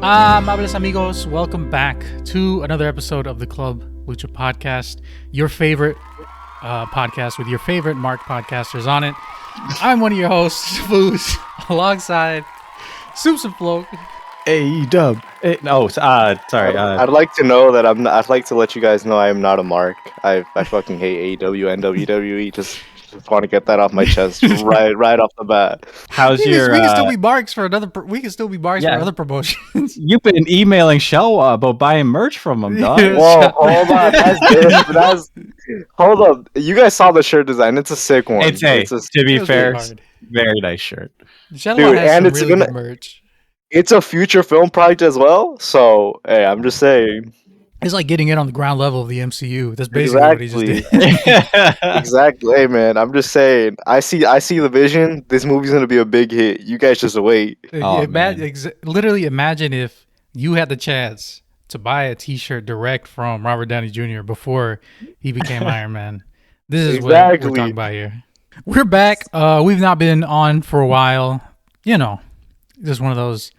Amables amigos, welcome back to another episode of the Club Lucha podcast, your favorite podcast with your favorite marked podcasters on it. I'm one of your hosts, Foos, alongside Soups and Float. Hey, Dub. Sorry. I'd like to know that I'd like to let you guys know I am not a mark. I fucking hate AEW and WWE. Just want to get that off my chest right off the bat. How's We your? can still be marks for another. We can still be marks for other promotions. You've been emailing Shell about buying merch from him, dog. Yeah. Whoa, hold on. Hold up. You guys saw the shirt design. It's a sick one. To be It was fair, really hard. very nice shirt. Shenlong Dude, has and some it's really gonna- good merch. It's a future film project as well. So hey, I'm just saying. It's like getting in on the ground level of the MCU. That's basically what he just did. Exactly. Hey man, I'm just saying. I see the vision. This movie's gonna be a big hit. You guys just wait. Oh, man. Literally imagine if you had the chance to buy a T-shirt direct from Robert Downey Jr. before he became Iron Man. This is what we're talking about here. We're back. We've not been on for a while. You know, just one of those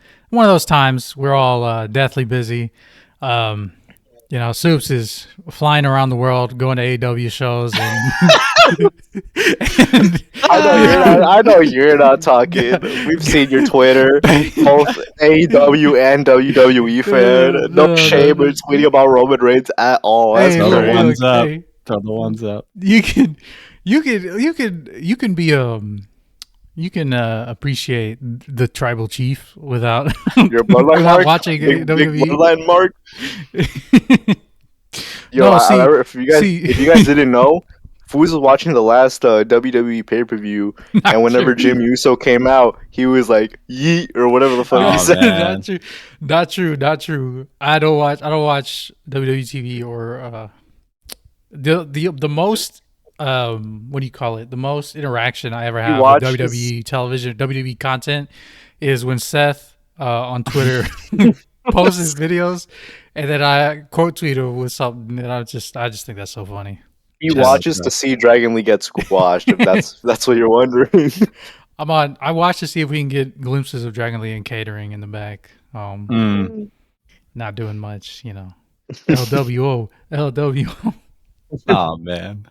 times. We're all deathly busy. You know, Soups is flying around the world, going to AEW shows, and I know you're not talking. We've seen your Twitter, both AEW and WWE fan. No shame in tweeting about Roman Reigns at all. That's Hey, Throw look, the great. ones up. hey. Throw the ones up. you can be you can appreciate the tribal chief without Your bloodline without mark. watching Big WWE. bloodline mark. Yo, No, see- if you guys didn't know, Foos was watching the last WWE pay per view, and whenever true. Jim Uso came out, he was like "yeet" or whatever the fuck Oh, he said. man. Not true. I don't watch WWE TV or the most what do you call it? The most interaction I ever have with watch WWE television, WWE content is when Seth on Twitter posts his videos, and then I quote tweet him with something, and I just think that's so funny. He Yeah, watches that's to see Dragon Lee get squashed. If that's what you're wondering. I watch to see if we can get glimpses of Dragon Lee and catering in the back. Not doing much, you know. LWO. Oh man.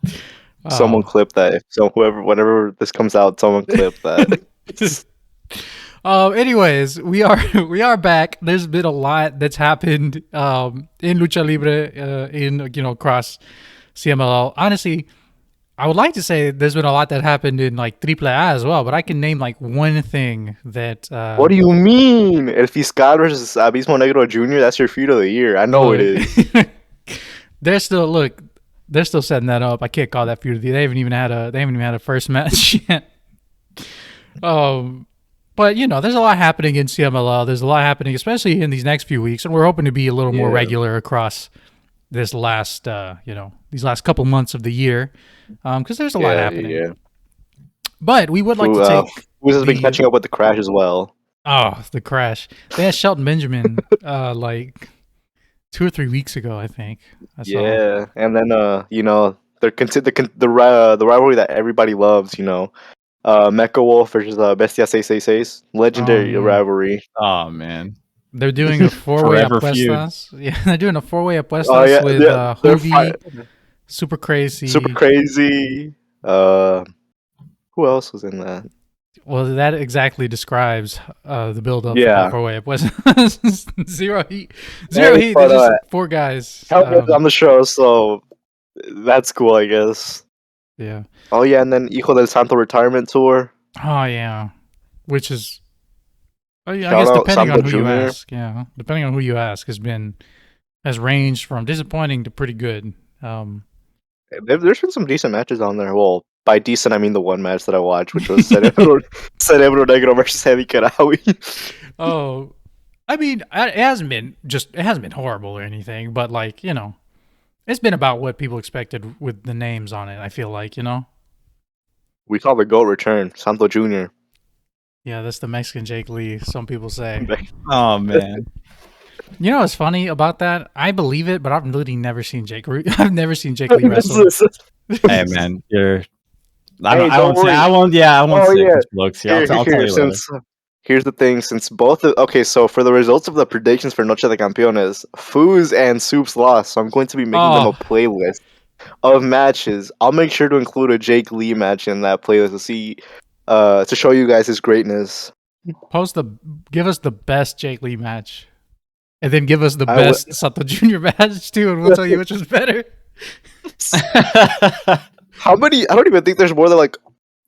Someone clip that. Whenever this comes out, someone clip that. Anyways, we are back. There's been a lot that's happened in Lucha Libre, across CMLL. Honestly, I would like to say there's been a lot that happened in like AAA as well, but I can name like one thing that. What do you mean? El Fiscal versus Abismo Negro Jr. That's your feud of the year. I know it is. They're still setting that up. I can't call that feud. They haven't even had a first match yet. But you know, there's a lot happening in CMLL. There's a lot happening, especially in these next few weeks, and we're hoping to be a little more regular across this last, these last couple months of the year, because there's a lot happening. Yeah. But we would like to take. Foos has been catching up with the crash as well. Oh, the crash! They had Shelton Benjamin like 2 or 3 weeks ago, I think. I saw. Yeah, and then they're the rivalry that everybody loves. Mecha Wolf versus Bestia 666, legendary Oh, yeah. rivalry. Oh man. They're doing a four-way Forever feud. apuestas. Yeah, they're doing a four-way apuestas with they're Hoovy, Super Crazy. Super crazy. Who else was in that? Well, that exactly describes the build-up Yeah. for four-way apuestas. Zero Heat. Zero Heat. but, There's just 4 guys. Help was on the show, so that's cool, I guess. Yeah. Oh yeah, and then Hijo del Santo retirement tour. Oh, yeah. Which is... I Shout guess out depending on Santo who you Jr.. ask. Yeah. Depending on who you ask has ranged from disappointing to pretty good. There's been some decent matches on there. Well, by decent I mean the one match that I watched, which was Cerebro Negro versus Heavy Karawi. Oh, I mean, it hasn't been horrible or anything, but like, you know, it's been about what people expected with the names on it. I feel like, you know. We saw the GOAT return, Santo Jr. Yeah, that's the Mexican Jake Lee. Some people say. Oh man. You know what's funny about that? I believe it, but I've literally never seen I've never seen Jake Lee wrestle. Hey man, you're. Hey, I won't say. worry. I won't. Yeah, I won't Oh, say yeah. which looks. Yeah, I'll tell you later. Here's the thing, since so for the results of the predictions for Noche de Campeones, Foos and Soups lost, so I'm going to be making them a playlist of matches. I'll make sure to include a Jake Lee match in that playlist to show you guys his greatness. Give us the best Jake Lee match, and then give us the best Sato Jr. match too, and we'll tell you which was better. How many? I don't even think there's more than like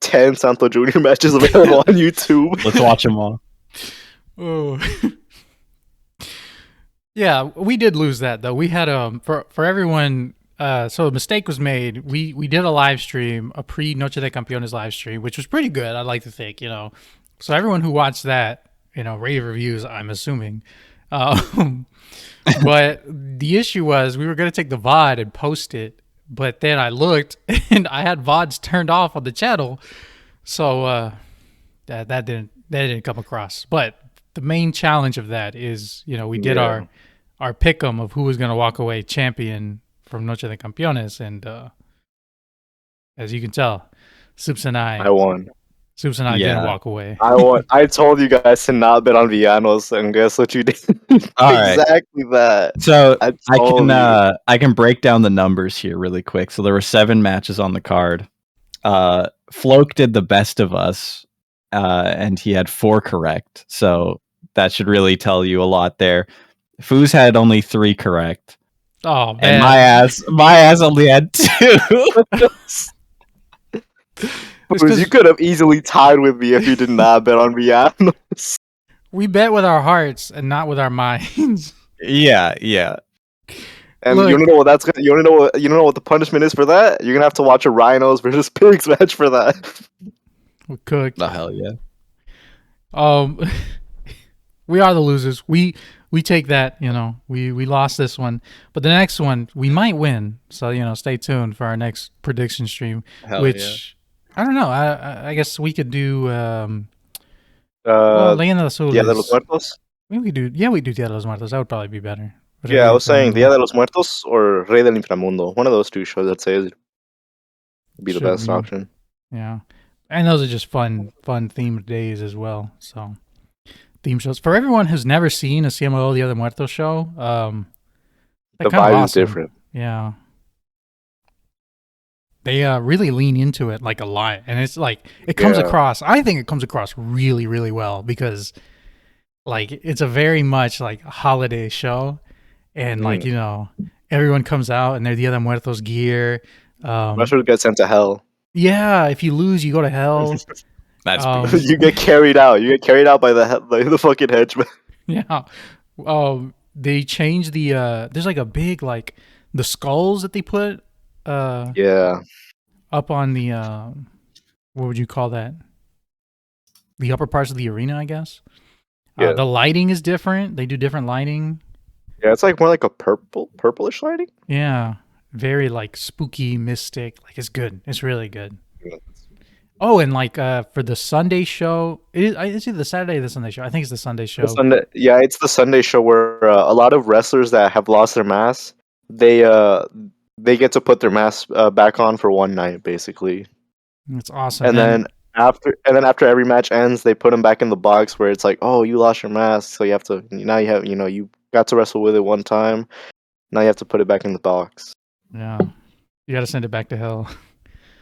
10 Santo Jr. matches available on YouTube. Let's watch them all. Oh. Yeah, we did lose that though. We had for everyone. So a mistake was made. We did a live stream, a pre Noche de Campeones live stream, which was pretty good. I'd like to think, So everyone who watched that, rave reviews. I'm assuming. But the issue was we were gonna take the VOD and post it, but then I looked and I had VODs turned off on the channel, so that didn't come across. But the main challenge of that is, we did our pick'em of who was gonna walk away champion from Noche de Campeones, and as you can tell, Soups and I won. Soups and I didn't walk away. I won. I told you guys to not bet on Villanos, and guess what you did? Exactly that. So I can break down the numbers here really quick. So there were 7 matches on the card. Floke did the best of us, and he had 4 correct. So that should really tell you a lot there. Foos had only 3 correct. Oh man! And my ass only had 2. You could have easily tied with me if you did not bet on Villanos. We bet with our hearts and not with our minds. Yeah. And look, you don't know what that's gonna. You don't know what the punishment is for that. You're gonna have to watch a Rhinos versus Pigs match for that. We cooked. The hell yeah. We are the losers. We take that. We lost this one, but the next one we might win. So stay tuned for our next prediction stream. I don't know. I guess we could do. Leyenda de Azules. Dia de los Muertos. We do Dia de los Muertos. That would probably be better. I was saying Dia de los Muertos or Rey del Inframundo. One of those 2 shows, I'd say, would be the best option. Yeah, and those are just fun themed days as well. So theme shows for everyone who's never seen a CMLL Dia de Muertos show. The vibe is different. Yeah. They really lean into it like a lot, and it's like it comes across. I think it comes across really, really well because, like, it's a very much like holiday show, and like everyone comes out in their Dia de Muertos gear. Wrestlers get sent to hell. Yeah, if you lose, you go to hell. That's you get carried out. You get carried out by the fucking henchman. Yeah. They changed the. There's like a big the skulls that they put. Up on the what would you call that? The upper parts of the arena, I guess. The lighting is different. They do different lighting. Yeah, it's like more like a purplish lighting. Yeah, very like spooky, mystic. Like it's good. It's really good. Oh, and for the Sunday show, is it the Saturday or the Sunday show? I think it's the Sunday show. It's the Sunday show where a lot of wrestlers that have lost their masks, they get to put their masks back on for one night, basically. That's awesome. And then after every match ends, they put them back in the box where it's like, oh, you lost your mask, so you got to wrestle with it one time. Now you have to put it back in the box. Yeah, you got to send it back to hell.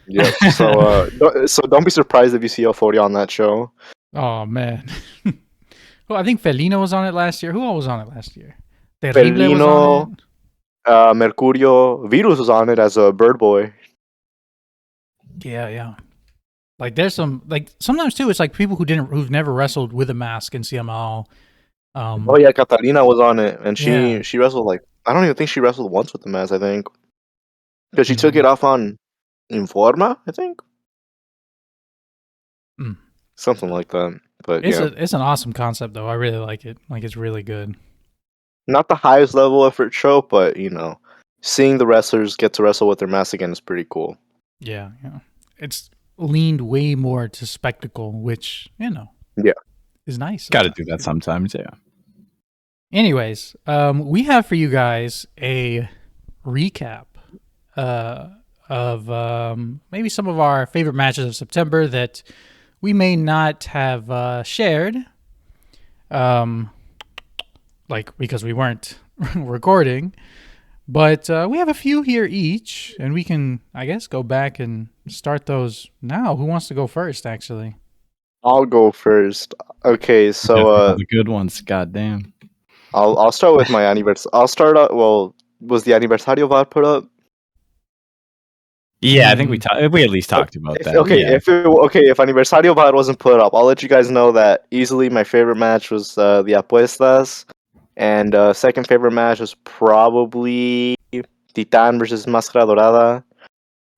Yeah. So don't be surprised if you see Euphoria on that show. Oh man. Well, I think Felino was on it last year. Who all was on it last year? Felino. Mercurio, Virus was on it as a bird boy. Yeah. Like there's some sometimes too. It's like people who've never wrestled with a mask in CML. Catalina was on it, and she wrestled I don't even think she wrestled once with the mask. I think because she took it off on Informa. I think something like that. But it's an awesome concept though. I really like it. Like it's really good. Not the highest level effort show, but seeing the wrestlers get to wrestle with their mask again is pretty cool. Yeah. It's leaned way more to spectacle, which is nice. Got to do that sometimes, yeah. Anyways, we have for you guys a recap of maybe some of our favorite matches of September that we may not have shared like because we weren't recording. But we have a few here each, and we can, I guess, go back and start those now. Who wants to go first, actually? I'll go first. Okay, so the good ones. Goddamn. I'll start with my anniversary. I'll start out. Well, was the aniversario VOD put up? Yeah, I think we at least talked about that. Okay, yeah. if aniversario VOD wasn't put up, I'll let you guys know that easily my favorite match was the apuestas, and second favorite match was probably Titan versus Máscara Dorada,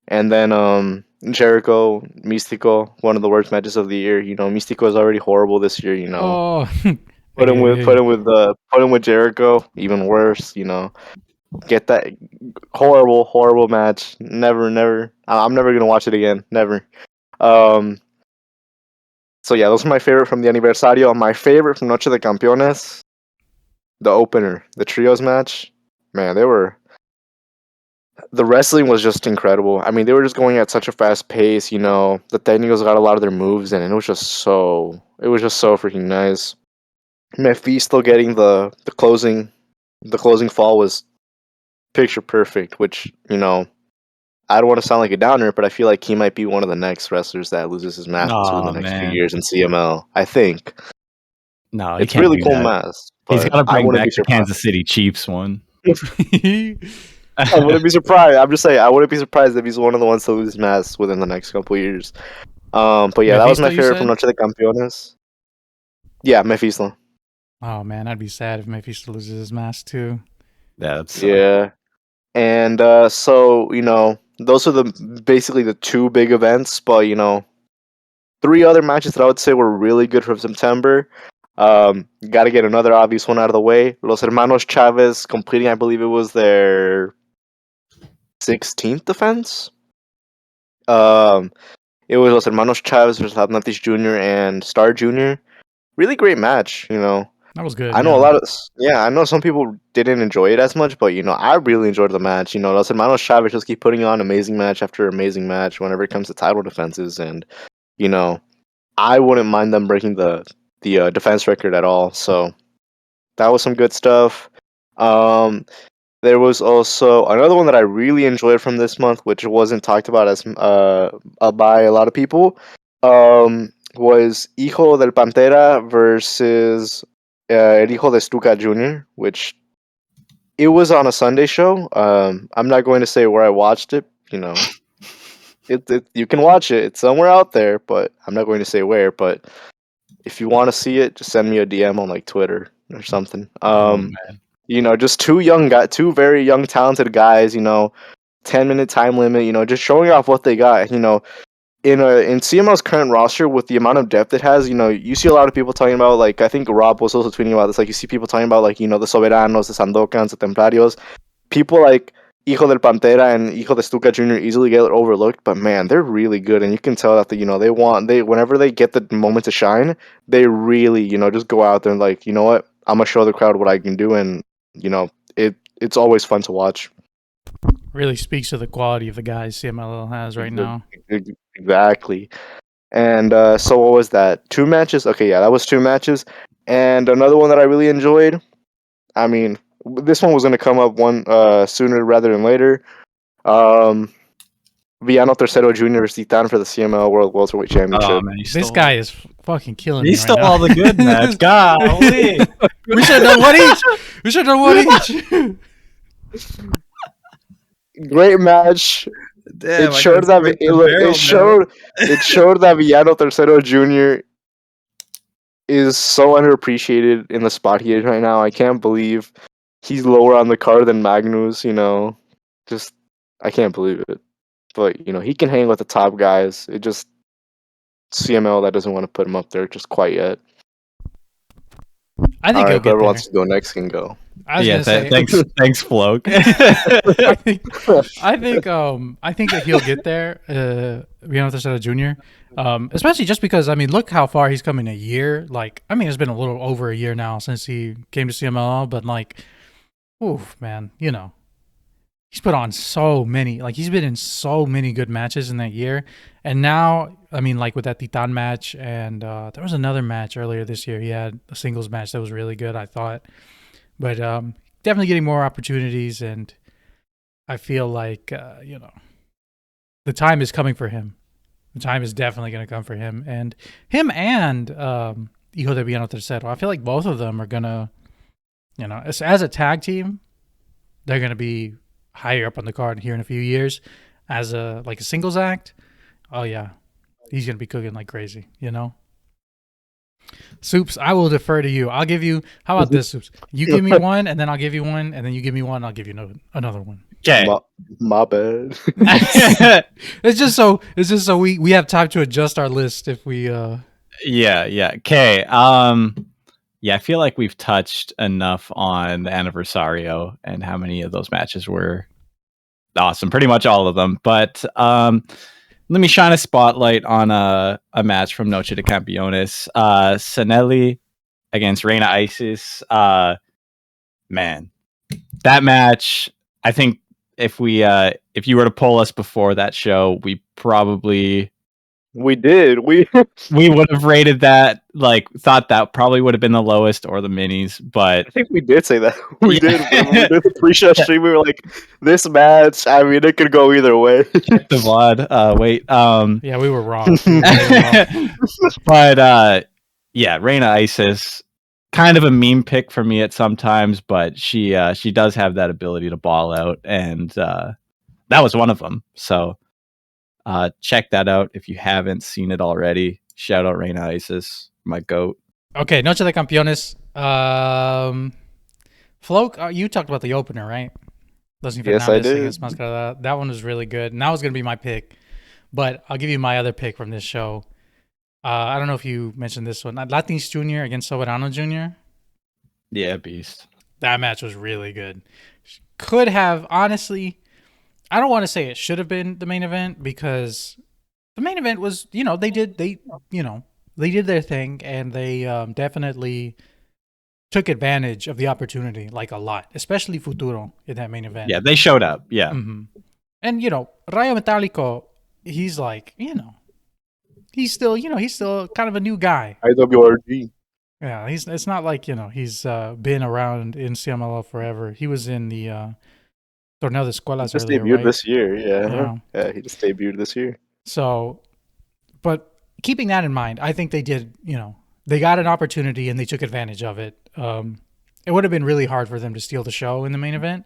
and then Jericho Místico, one of the worst matches of the year. You know, Místico is already horrible this year. You know, put him with Jericho, even worse. You know, get that horrible match. Never. I'm never gonna watch it again. Never. Um. So yeah, those are my favorite from the aniversario. My favorite from Noche de Campeones, the opener, the trios match. Man, the wrestling was just incredible. I mean, they were just going at such a fast pace. You know, the technicals got a lot of their moves in, and it was just so freaking nice. Mephisto getting the closing fall was picture perfect. Which, you know, I don't want to sound like a downer, but I feel like he might be one of the next wrestlers that loses his mask to in the next few years in CML. I think. No, it's really cool mask. He's got to bring back the surprised. Kansas City Chiefs one. I wouldn't be surprised. I'm just saying, I wouldn't be surprised if he's one of the ones to lose masks within the next couple years. But yeah, that was my favorite from Noche de Campeones. Yeah, Mephisto. Oh man, I'd be sad if Mephisto loses his mask too. Yeah. And so, you know, those are basically the two big events, but you know, three other matches that I would say were really good from September. Got to get another obvious one out of the way. Los Hermanos Chavez completing, I believe it was their 16th defense. It was Los Hermanos Chavez versus Atlantis Jr. and Star Jr. Really great match, you know. That was good. I know I know some people didn't enjoy it as much, but you know, I really enjoyed the match. You know, Los Hermanos Chavez just keep putting on amazing match after amazing match whenever it comes to title defenses, and you know, I wouldn't mind them breaking the defense record at all. So that was some good stuff. There was also another one that I really enjoyed from this month, which wasn't talked about as by a lot of people. Was Hijo del Pantera versus El Hijo de Stuka Jr., which it was on a Sunday show. I'm not going to say where I watched it. You know, you can watch it. It's somewhere out there, but I'm not going to say where. But if you want to see it, just send me a DM on like Twitter or something. You know, just two very young, talented guys. You know, 10-minute time limit. You know, just showing off what they got. You know, in CML's current roster with the amount of depth it has, you know, you see a lot of people talking about, like, I think Rob was also tweeting about this. Like, you see people talking about, like, you know, the Soberanos, the Sandokans, the Templarios. People like Hijo del Pantera and Hijo de Stuka Jr. easily get overlooked, but man, they're really good, and you can tell that you know whenever they get the moment to shine, they really, you know, just go out there and like, you know what, I'm gonna show the crowd what I can do, and you know, it's always fun to watch. Really speaks to the quality of the guys CMLL has right now. Exactly. And so what was that? 2 matches? Okay, yeah, that was 2 matches. And another one that I really enjoyed. I mean, this one was going to come up sooner rather than later. Villano Tercero Jr. versus Titan for the CML World Welterweight Championship. Oh, man, this guy is fucking killing me. He stole all the good match. Golly. We should have done one each. Great match. Damn, it showed that Villano Tercero Jr. is so underappreciated in the spot he is right now. I can't believe he's lower on the card than Magnus, you know. Just I can't believe it. But, you know, he can hang with the top guys. It just CML that doesn't want to put him up there just quite yet. I think whoever wants to go next can go. Thanks, Floke. I think that he'll get there, Villano Tercero Jr. Especially just because, I mean, look how far he's come in a year. Like, I mean, it's been a little over a year now since he came to CMLL, but like, oof, man, you know, he's put on so many, like he's been in so many good matches in that year. And now, I mean, like with that Titan match, and there was another match earlier this year. He had a singles match that was really good, I thought. But definitely getting more opportunities, and I feel like the time is coming for him. The time is definitely going to come for him, and Hijo de Villano Tercero. I feel like both of them are gonna, as a tag team, they're gonna be higher up on the card here in a few years. As a singles act, oh yeah, he's gonna be cooking like crazy. Soups, I will defer to you. I'll give you. How about this, Soups? You give me one, and then I'll give you one, and then you give me one, and I'll give you another one. Okay. My bad. It's just so we have time to adjust our list if we. Yeah. Okay. Yeah, I feel like we've touched enough on the Anniversario and how many of those matches were awesome. Pretty much all of them. But let me shine a spotlight on a match from Noche de Campeones. Sanelli against Reina Isis. Man, that match, I think if you were to poll us before that show, we probably... We did. We would have rated that, thought that probably would have been the lowest or the minis, but... I think we did say that. We did. When we did the pre-show stream, we were like, this match, I mean, it could go either way. The VOD. Wait. Yeah, we were wrong. But, yeah, Reina Isis, kind of a meme pick for me at sometimes, but she does have that ability to ball out, and that was one of them. So check that out if you haven't seen it already. Shout out Reina Isis, my goat. Okay, Noche de Campeones. Floke, you talked about the opener, right? Yes, I did. That one was really good, and that was going to be my pick. But I'll give you my other pick from this show. I don't know if you mentioned this one. Latins Jr. against Soberano Jr. Yeah, beast. That match was really good. Could have, honestly, I don't want to say it should have been the main event, because the main event was, they did their thing, and they definitely took advantage of the opportunity, a lot, especially Futuro in that main event. Yeah, they showed up. Yeah. Mm-hmm. And, Rayo Metálico, he's he's still kind of a new guy. IWRG. Yeah, it's not like, he's been around in CMLL forever. He was in the Torneo de Escuelas just earlier, debuted right? this year, yeah, he just debuted this year. So, but keeping that in mind, I think they did, they got an opportunity and they took advantage of it. It would have been really hard for them to steal the show in the main event.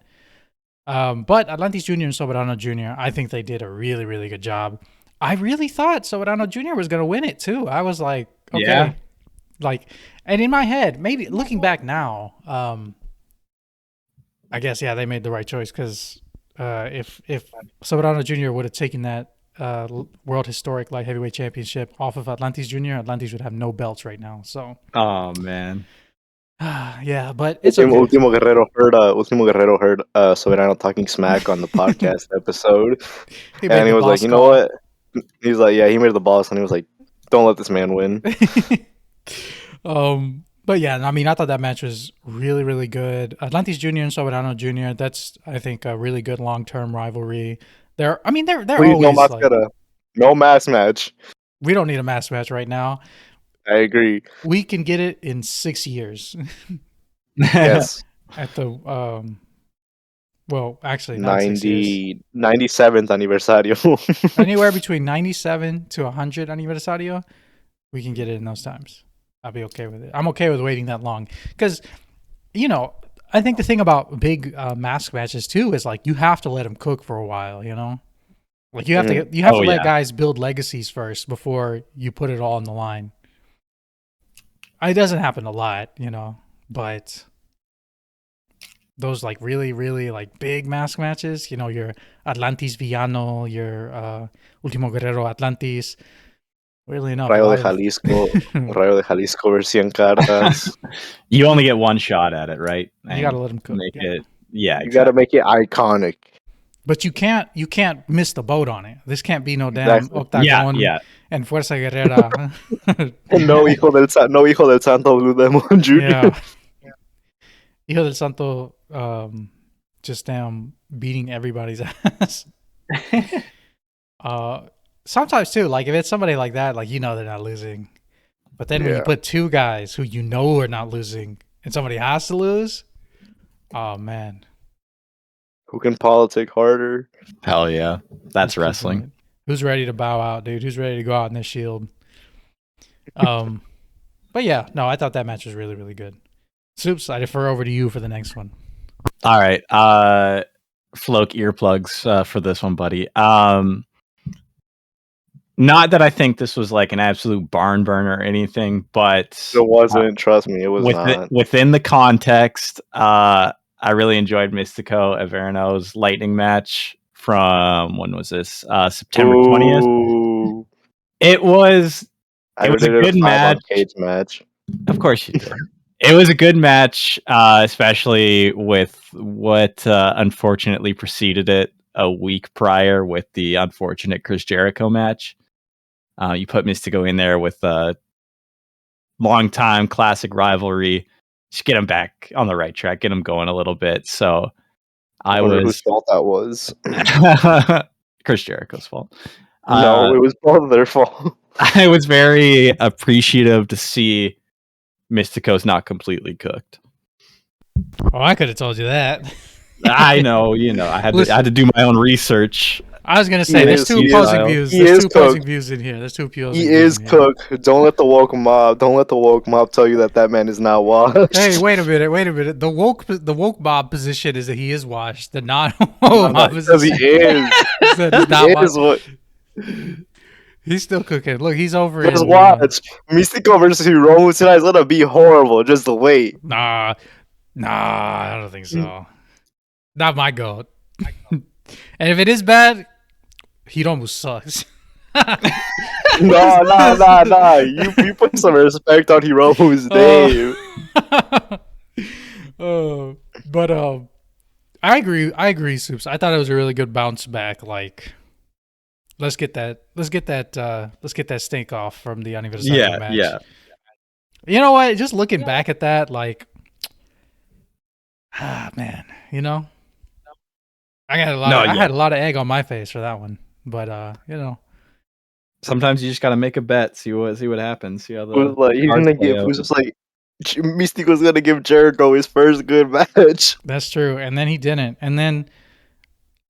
But Atlantis Jr. and Soberano Jr., I think they did a really, really good job. I really thought Soberano Jr. was going to win it too. I was like, okay. Yeah. And in my head, maybe looking back now, I guess, yeah, they made the right choice, because if Soberano Jr. would have taken that World Historic Light Heavyweight Championship off of Atlantis Jr., Atlantis would have no belts right now. So, oh man, yeah, but it's okay. Ultimo Guerrero heard Soberano talking smack on the podcast episode, and he was like, you know what? He's like, yeah, he made the boss, and he was like, don't let this man win. But yeah, I mean, I thought that match was really, really good. Atlantis Jr. and Soberano Jr., that's, I think, a really good long-term rivalry. They're always no mass match. We don't need a mass match right now. I agree. We can get it in 6 years. Yes. At the well, actually, 97th aniversario. Anywhere between 97 to 100 aniversario, we can get it in those times. I'll be okay with it. I'm okay with waiting that long, because, I think the thing about big mask matches too is you have to let them cook for a while. You have to let guys build legacies first before you put it all on the line. It doesn't happen a lot, but those really, really big mask matches, your Atlantis Villano, your Ultimo Guerrero Atlantis. Weirdly enough, Rayo de Jalisco versus 100 cartas. You only get one shot at it, right? You gotta let them cook. You gotta make it iconic. But you can't miss the boat on it. This can't be no damn Octagon and Fuerza Guerrera. No Hijo del Santo Blue Demon Jr. Yeah. Hijo del Santo just beating everybody's ass. Sometimes too, like if it's somebody like that, like they're not losing. But then when you put two guys who are not losing and somebody has to lose, oh man. Who can politic harder? Hell yeah. That's wrestling. Who's ready to bow out, dude? Who's ready to go out in this shield? But yeah, no, I thought that match was really, really good. Soups, I defer over to you for the next one. All right. Floke earplugs for this one, buddy. Not that I think this was like an absolute barn burner or anything, but it wasn't. Trust me, it was not. Within the context, I really enjoyed Mystico Averno's Lightning match from when was this? September 20th. It was a good match. Cage match. Of course you did. It was a good match, especially with what unfortunately preceded it a week prior with the unfortunate Chris Jericho match. You put Mystico in there with a long-time classic rivalry. Just get him back on the right track, get him going a little bit. So I wonder whose fault that was. Chris Jericho's fault. No, it was both of their fault. I was very appreciative to see Mystico's not completely cooked. Oh, I could have told you that. I know, I had to do my own research. I was gonna say there's two opposing views. There's two opposing views in here. There's two opposing views. He is cooked. Don't let the woke mob tell you that man is not washed. Hey, wait a minute. The woke mob position is that he is washed. The non-woke mob position. He is. He's still cooking. Look, he's over. Just watch. Mystico versus Hiromu tonight is gonna be horrible. Just wait. Nah, I don't think so. Not my goat. And if it is bad, Hiromu sucks. Nah. You put some respect on Hiromu's name. But I agree, Soups. I thought it was a really good bounce back. Like, let's get that stink off from the Anniversary match. Yeah. You know what? Just looking back at that, like, man, I had a lot of egg on my face for that one, but sometimes you just gotta make a bet, see what happens. See how the Mystico's gonna give Jericho his first good match. That's true, and then he didn't, and then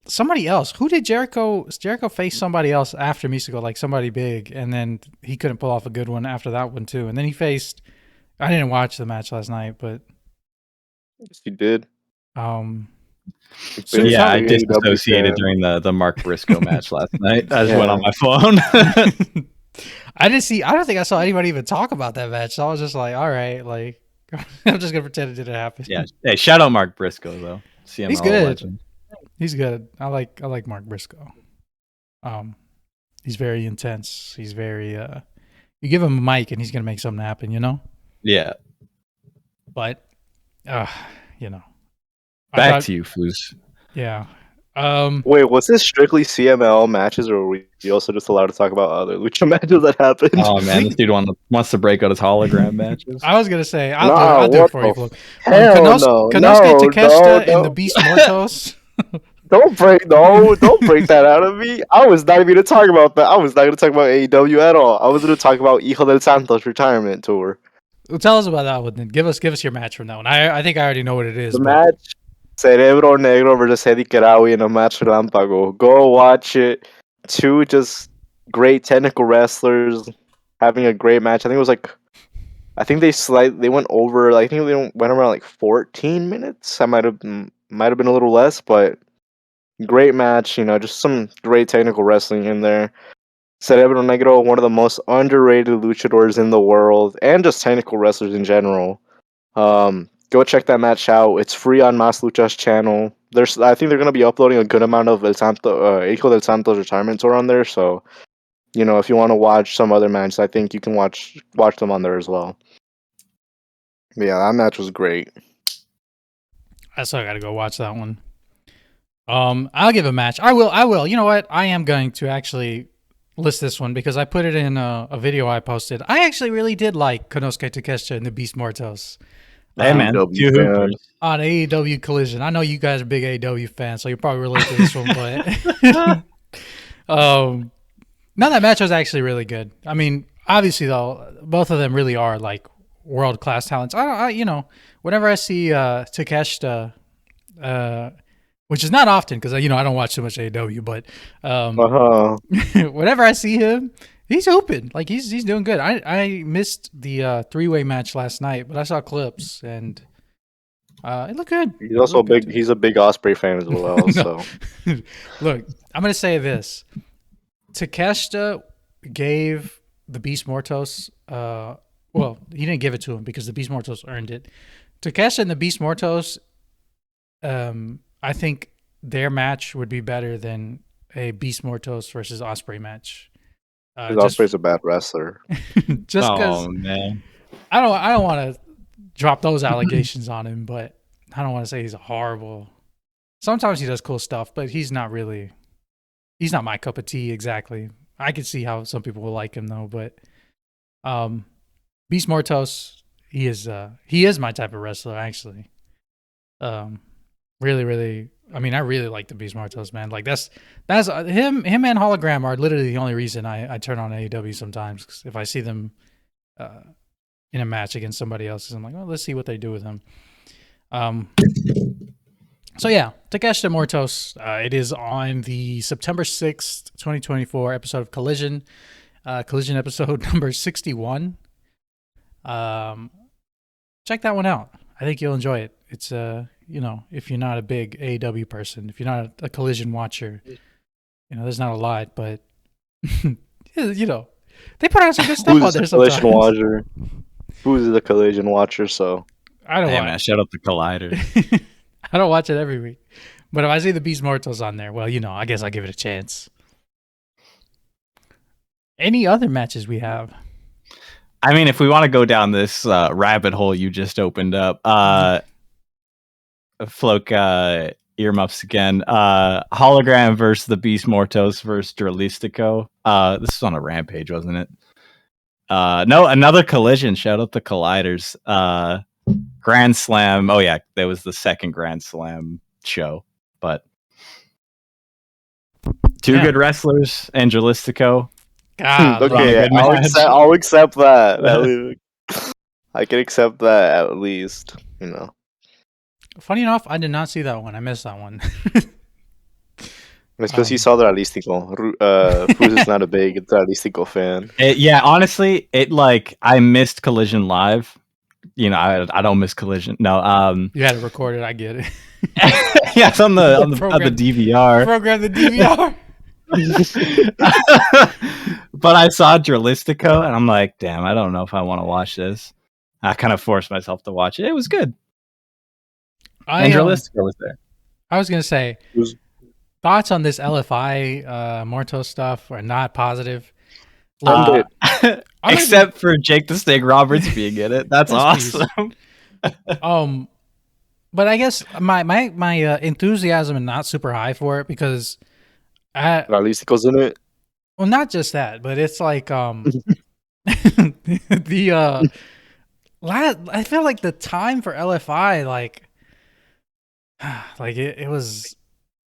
somebody else. Who did Jericho face? Somebody else after Mystico, like somebody big, and then he couldn't pull off a good one after that one too. And then he faced. I didn't watch the match last night, but yes, he did. So yeah, I disassociated during the Mark Briscoe match last night. I just went on my phone. I don't think I saw anybody even talk about that match. So I was just like, all right, like I'm just gonna pretend it didn't happen. Yeah. Hey, shout out Mark Briscoe though. CMLL he's good. Legend. He's good. I like Mark Briscoe. He's very intense. He's very you give him a mic and he's gonna make something happen, Yeah. But Back to you, Foos. Yeah. Wait, was this strictly CML matches, or were we also just allowed to talk about other Lucha matches that happened? Oh man, this dude wants to break out his hologram matches. I was gonna say I'll do it for you, Flo. Konosuke Takeshita in the Beast Mortos. Don't break that out of me. I was not even gonna talk about that. I was not gonna talk about AEW at all. I was gonna talk about Hijo del Santos retirement tour. Well, tell us about that one then. Give us your match from that one. I think I already know what it is. The match. Cerebro Negro versus Eddie Karawi in a match Lampago. Go watch it. Two just great technical wrestlers having a great match. I think they went over. I think they went around like 14 minutes. I might have been a little less, but great match. Just some great technical wrestling in there. Cerebro Negro, one of the most underrated luchadors in the world, and just technical wrestlers in general. Go check that match out. It's free on Mas Lucha's channel. I think they're gonna be uploading a good amount of Hijo del Santos retirement tour on there. So, if you want to watch some other matches, I think you can watch them on there as well. But yeah, that match was great. I still gotta go watch that one. I'll give a match. I will. You know what? I am going to actually list this one because I put it in a video I posted. I actually really did like Konosuke Takeshita and the Beast Mortos. Hey man, AEW fan. On AEW Collision. I know you guys are big AEW fans, so you probably relate to this one, but no, that match was actually really good. I mean, obviously though, both of them really are like world class talents. Whenever I see Takeshita, which is not often because I don't watch too much AEW, but whenever I see him, he's open. Like he's doing good. I missed the 3-way match last night, but I saw clips and it looked good. He's also big. He's a big Osprey fan as well. So look, I'm gonna say this: Takeshita gave the Beast Mortos. Well, he didn't give it to him because the Beast Mortos earned it. Takeshita and the Beast Mortos. I think their match would be better than a Beast Mortos versus Osprey match. Osprey's a bad wrestler. Just because, man, I don't want to drop those allegations on him, but I don't want to say he's a horrible. Sometimes he does cool stuff, but he's not my cup of tea exactly. I could see how some people will like him though, but Beast Mortos, he is my type of wrestler actually. Really, really. I mean, I really like the Beast Mortos, man. Like that's him and Hologram are literally the only reason I turn on AEW sometimes. 'Cause if I see them in a match against somebody else, I'm like, well, let's see what they do with him. So yeah, Takeshita Mortos. It is on the September 6th, 2024 episode of Collision. Collision episode number 61. Check that one out. I think you'll enjoy it. It's if you're not a big AEW person, if you're not a Collision watcher, there's not a lot, but they put out some good stuff out there sometimes. Collision watcher? Who's the Collision watcher? So I don't. Hey man, shout out the Collider. I don't watch it every week, but if I see the Beast Mortals on there, well, I guess I'll give it a chance. Any other matches we have? I mean, if we want to go down this rabbit hole you just opened up, Floke earmuffs again. Hologram versus the Beast Mortos versus Dralistico. This was on a Rampage, wasn't it? No, another Collision. Shout out the Colliders. Grand Slam. Oh yeah, that was the second Grand Slam show. But two good wrestlers, Angelistico. God, okay, I'll accept that. I can accept that at least. Funny enough, I did not see that one. I missed that one. It's because you saw the Dralistico. Fuz is not a big Dralistico fan. Honestly, I missed Collision live. I don't miss Collision. No, you had it recorded. I get it. Yeah, it's on the DVR. Program the DVR. But I saw Dralistico, and I'm like, damn, I don't know if I want to watch this. I kind of forced myself to watch it. It was good. Dralistico was there. I was gonna say, thoughts on this LFI Morto stuff are not positive. Except for Jake the Snake Roberts being in it. That's awesome. But I guess my enthusiasm is not super high for it because Dralistico's in it. Well, not just that, but it's like I feel like the time for LFI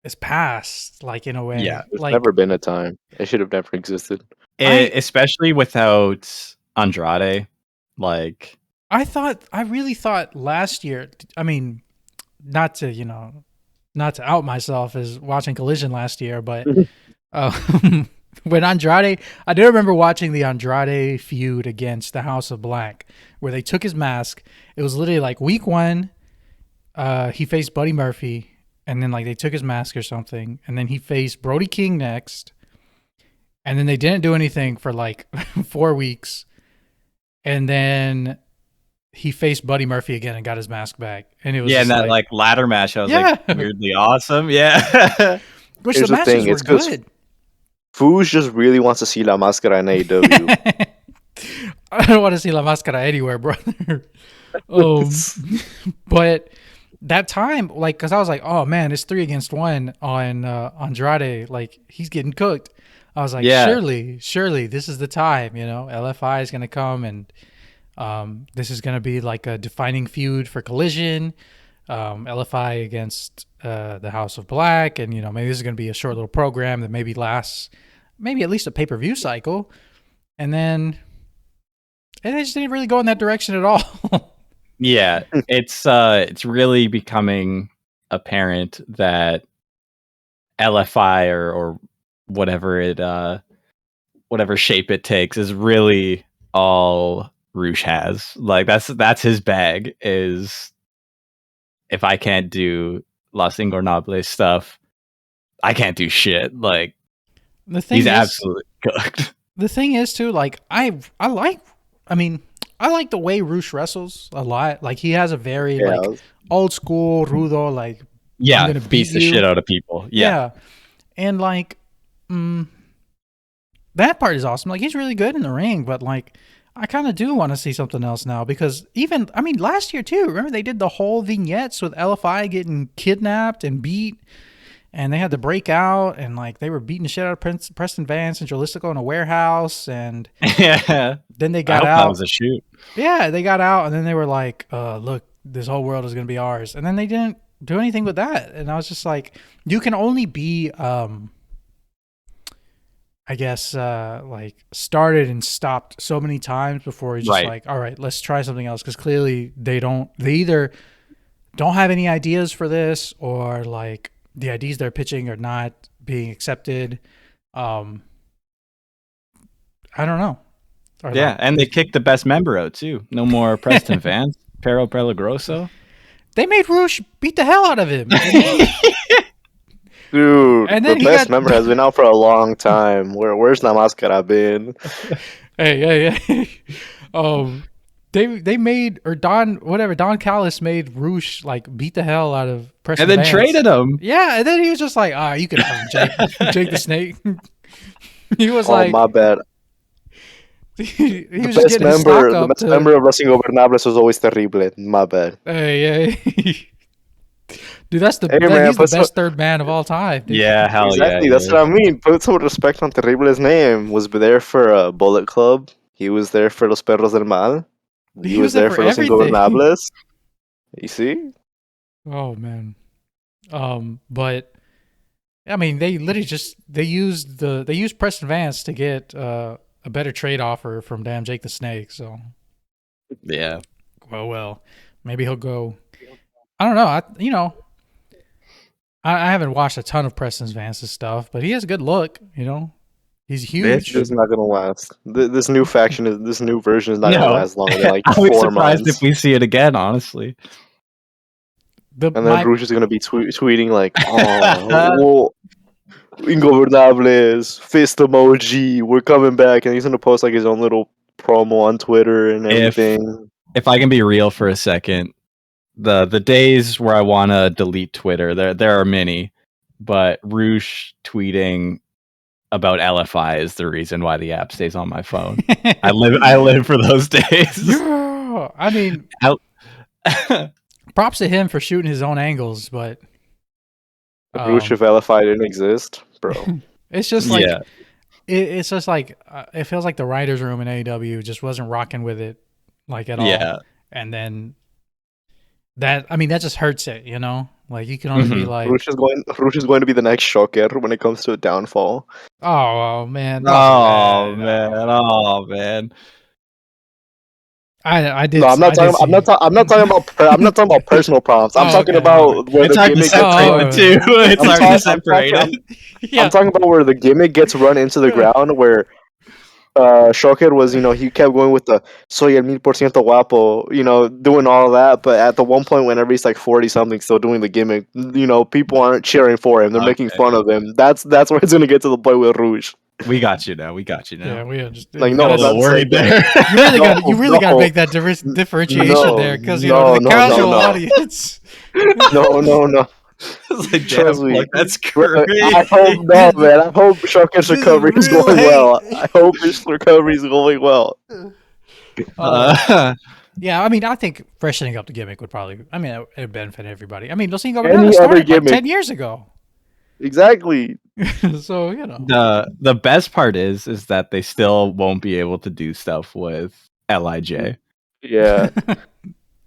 it's past, like, in a way. Yeah, there's never been a time. It should have never existed. Especially without Andrade. I really thought last year, I mean, not to out myself as watching Collision last year, but when Andrade, I do remember watching the Andrade feud against the House of Black, where they took his mask. It was literally like week 1, he faced Buddy Murphy, and then they took his mask or something, and then he faced Brody King next, and then they didn't do anything for 4 weeks, and then he faced Buddy Murphy again and got his mask back, and it was that ladder match. I was weirdly awesome. Yeah, which the matches were good. Fuz just really wants to see La Máscara in AEW. I don't want to see La Máscara anywhere, brother. But that time, because I was like, oh man, it's 3 against 1 on Andrade. He's getting cooked. I was like, surely, this is the time. LFI is gonna come and This is going to be like a defining feud for Collision, LFI against the House of Black, and maybe this is going to be a short little program that maybe lasts, maybe at least a pay-per-view cycle, and then they just didn't really go in that direction at all. Yeah, it's really becoming apparent that LFI or whatever whatever shape it takes is really all Roosh has. Like that's his bag. Is if I can't do Los Ingobernables stuff, I can't do shit. Like he's absolutely cooked. The thing is too, like I like the way Roosh wrestles a lot. Like he has a very like old school rudo, like I'm gonna beats the shit out of people. Yeah. And like that part is awesome. Like he's really good in the ring, but like I kind of do want to see something else now because last year too, remember they did the whole vignettes with LFI getting kidnapped and beat, and they had to break out, and like they were beating the shit out of Preston Vance and Jalistico in a warehouse, and then they got out. That was a shoot. Yeah, they got out, and then they were like, look, this whole world is going to be ours. And then they didn't do anything with that. And I was just like, you can only be, I guess, like started and stopped so many times before you're just like, all right, let's try something else. Because clearly they either don't have any ideas for this, or like the ideas they're pitching are not being accepted. I don't know. And they kicked the best member out too. No more Preston Vance, Pero Pelagroso. They made Roosh beat the hell out of him. Dude, and then the best member has been out for a long time. Where's La Máscara been? Hey. They made, or Don Callis made Roosh like beat the hell out of Preston and then Vance. Traded him. Yeah, and then he was just like, you can have him, Jake the Snake. He was like, my bad. He was just getting his stock up. The best member of Los Ingobernables was always Terrible. My bad. Hey. Dude, he's the best third man of all time. Dude. Yeah, hell exactly. Yeah. That's what I mean. Put some respect on Terrible's name. Was there for Bullet Club. He was there for Los Perros del Mal. He was there for Los Ingobernables. You see? Oh man. But I mean, they literally they used Preston Vance to get a better trade offer from damn Jake the Snake. So yeah. Well, maybe he'll go. I don't know. I haven't watched a ton of Preston Vance's stuff, but he has a good look. He's huge. It's not gonna last. This new version is not gonna last longer than like 4 months. I'll be surprised if we see it again, honestly. And then Bruce is gonna be tweeting like, "Oh, Ingobernables, fist emoji, we're coming back," and he's gonna post like his own little promo on Twitter and everything. If I can be real for a second, the days where I want to delete Twitter, there are many, but Roosh tweeting about LFI is the reason why the app stays on my phone. I live for those days. Yeah. I mean, props to him for shooting his own angles, but Roosh if LFI didn't exist, bro. It's just like it's just like it feels like the writers' room in AEW just wasn't rocking with it like at all. Yeah, and then that just hurts it, Like you can only be like Roosh is going to be the next Shocker when it comes to a downfall. Oh man. Oh man. I did. No, I'm not talking about personal problems. I'm talking about where the gimmick gets run too. It's already separated. I'm talking about where the gimmick gets run into the ground, where Shocker was, he kept going with the soy el 1000% guapo, doing all that, but at the one point whenever he's like 40 something still doing the gimmick, people aren't cheering for him, they're making fun of him. That's where it's gonna get to the point with Rouge. We got you now. Yeah, we understand. Like, no, I'm worried there. You really got to make that differentiation there, because the casual audience. No. Like, trust me, that's crazy. I hope not, man. I hope Shocker's recovery is going well. I hope his recovery is going well. Yeah, I think freshening up the gimmick would probably. It would benefit everybody. Los Ingobernables started like 10 years ago. Exactly. So the best part is that they still won't be able to do stuff with LIJ. Yeah.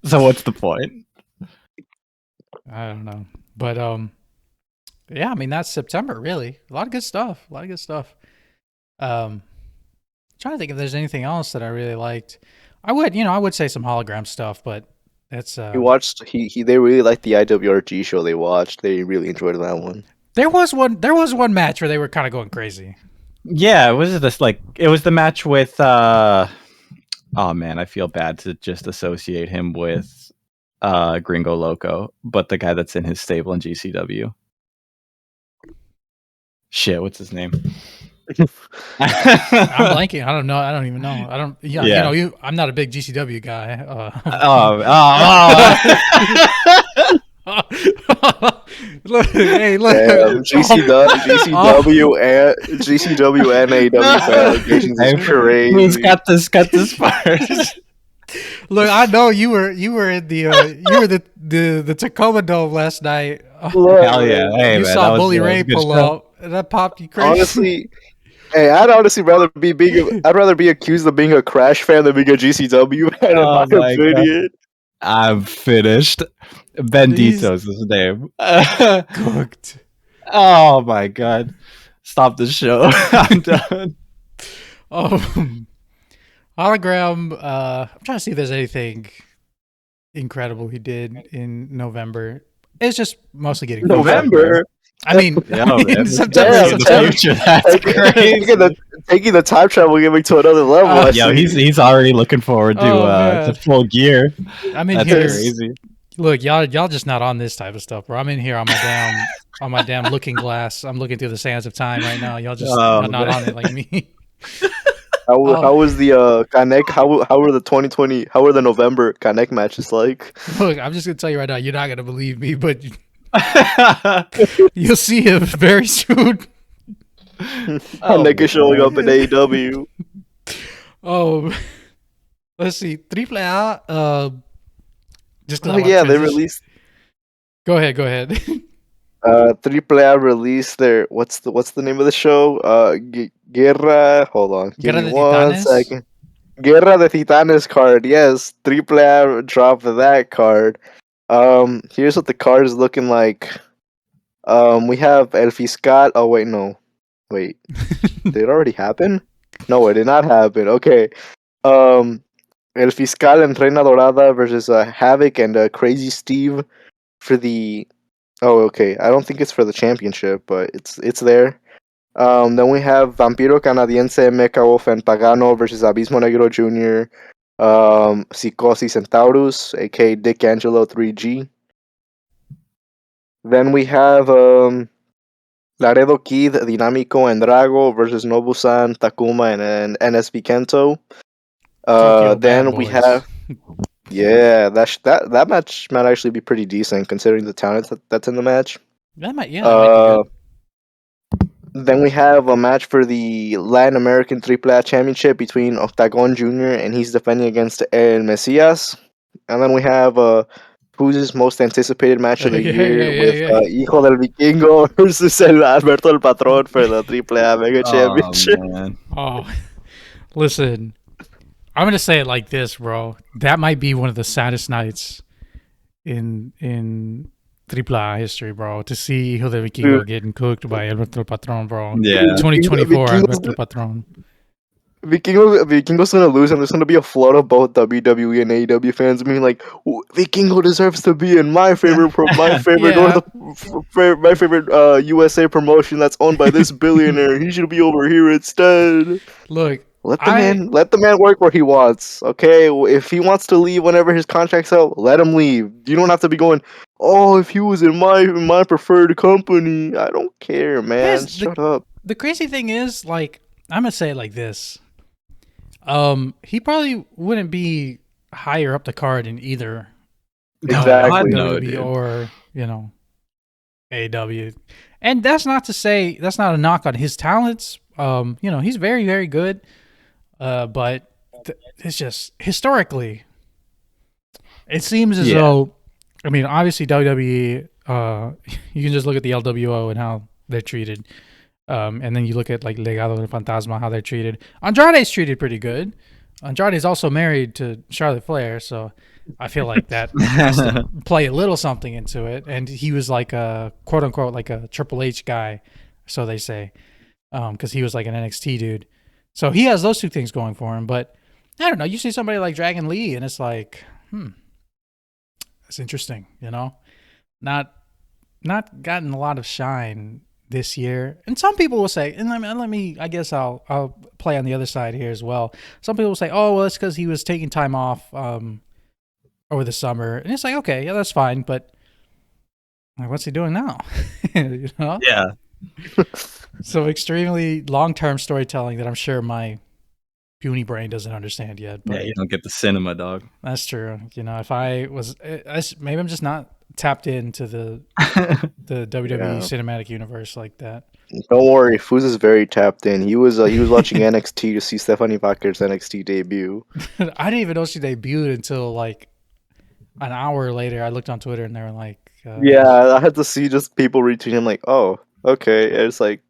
So what's the point? I don't know, but yeah, I mean that's September. Really, a lot of good stuff. Trying to think if there's anything else that I really liked. I would say some hologram stuff, but that's They really liked the IWRG show they watched. They really enjoyed that one. There was one match where they were kind of going crazy. Yeah, it was the match with oh man, I feel bad to just associate him with Gringo Loco, but the guy that's in his stable in GCW. Shit, what's his name? I'm blanking. I don't know. I don't even know. I don't. Yeah. I'm not a big GCW guy. Look, hey, look. Damn, GCW and AEW allegations is crazy. He's got this part. Look, I know you were in the Tacoma Dome last night. Hell yeah! Hey, you man, saw Bully Ray pull up, and that popped you crazy. Honestly, hey, I'd rather be accused of being a Crash fan than being a GCW fan. In my opinion, I'm finished. Bendito's his name. Cooked. Oh my god! Stop the show. I'm done. Hologram. I'm trying to see if there's anything incredible he did in November. It's just mostly getting November. I mean, September. That's crazy. Taking the time travel gimmick to another level. He's already looking forward to Full Gear. I'm in That's here. Crazy. Look, y'all just not on this type of stuff, bro. I'm in here on my damn looking glass. I'm looking through the sands of time right now. Y'all just not on it like me. How was the Connect? How were the 2020? How were the November Connect matches like? Look, I'm just gonna tell you right now. You're not gonna believe me, but you'll see him very soon. Connect is showing up in AEW. Let's see. Triple A. They released. Go ahead. Triple A released their what's the name of the show? Guerra. Hold on. Give me 1 second. Guerra de Titanes card. Yes, Triple A dropped that card. Here's what the card is looking like. We have El Fiscal. Oh wait, no. Wait. Did it already happen? No, it did not happen. Okay. El Fiscal and Reina Dorada versus Havoc and Crazy Steve for the. Oh, okay. I don't think it's for the championship, but it's there. Then we have Vampiro Canadiense, Mecha Wolf, and Pagano versus Abismo Negro Jr., Psicosis and Taurus, aka Dick Angelo 3G. Then we have Laredo Kid, Dinamico, and Drago versus Nobusan, Takuma, and NSB Kento. Then we have. Yeah, that match might actually be pretty decent considering the talent that's in the match. That might be good. Then we have a match for the Latin American AAA Championship between Octagon Jr. and he's defending against El Mesias. And then we have who's most anticipated match of the year with Hijo del Vikingo versus El Alberto el Patron for the AAA Mega Championship. Man. Listen. I'm gonna say it like this, bro. That might be one of the saddest nights in AAA history, bro. To see Hijo del Vikingo getting cooked by Alberto el Patron, bro. Yeah. 2024 Alberto el Patron. Vikingo's gonna lose, and there's gonna be a flood of both WWE and AEW fans being like, "Vikingo deserves to be in my favorite, my favorite USA promotion that's owned by this billionaire. He should be over here instead." Look. Let the man work where he wants. Okay, if he wants to leave whenever his contract's out, let him leave. You don't have to be going. Oh, if he was in my preferred company, I don't care, man. Shut up. The crazy thing is, like, I'm gonna say it like this. He probably wouldn't be higher up the card in either WWE or AEW, and that's not to say that's not a knock on his talents. He's very, very good. But it's just historically, it seems as though, I mean, obviously WWE, you can just look at the LWO and how they're treated. And then you look at like Legado del Fantasma, how they're treated. Andrade's treated pretty good. Andrade is also married to Charlotte Flair, so I feel like that has to play a little something into it. And he was like a quote unquote like a Triple H guy, so they say, because he was like an NXT dude. So he has those two things going for him. But I don't know. You see somebody like Dragon Lee, and it's like, it's interesting. Not gotten a lot of shine this year. And some people will say, and let me I guess I'll play on the other side here as well. Some people will say, oh, well, it's because he was taking time off over the summer. And it's like, okay, yeah, that's fine. But like, what's he doing now? Yeah. So extremely long-term storytelling that I'm sure my puny brain doesn't understand yet. But yeah, you don't get the cinema, dog. That's true. If I was, maybe I'm just not tapped into the WWE cinematic universe like that. Don't worry, Foos is very tapped in. He was watching NXT to see Stephanie Baker's NXT debut. I didn't even know she debuted until like an hour later. I looked on Twitter and they were like, I had to see just people retweeting him like, oh, okay. It's like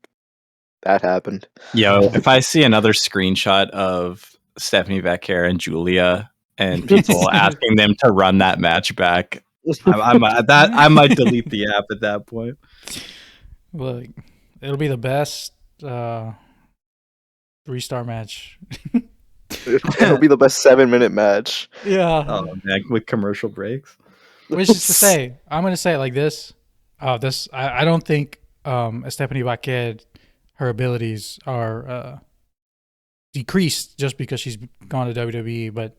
that happened. Yo, if I see another screenshot of Stephanie Becker and Julia and people asking them to run that match back, I might delete the app at that point. Look, it'll be the best 3-star match. It'll be the best 7-minute match. Yeah. Oh man, with commercial breaks. Which is to say, I'm going to say it like this. I don't think Stephanie Baker, her abilities are decreased just because she's gone to WWE. But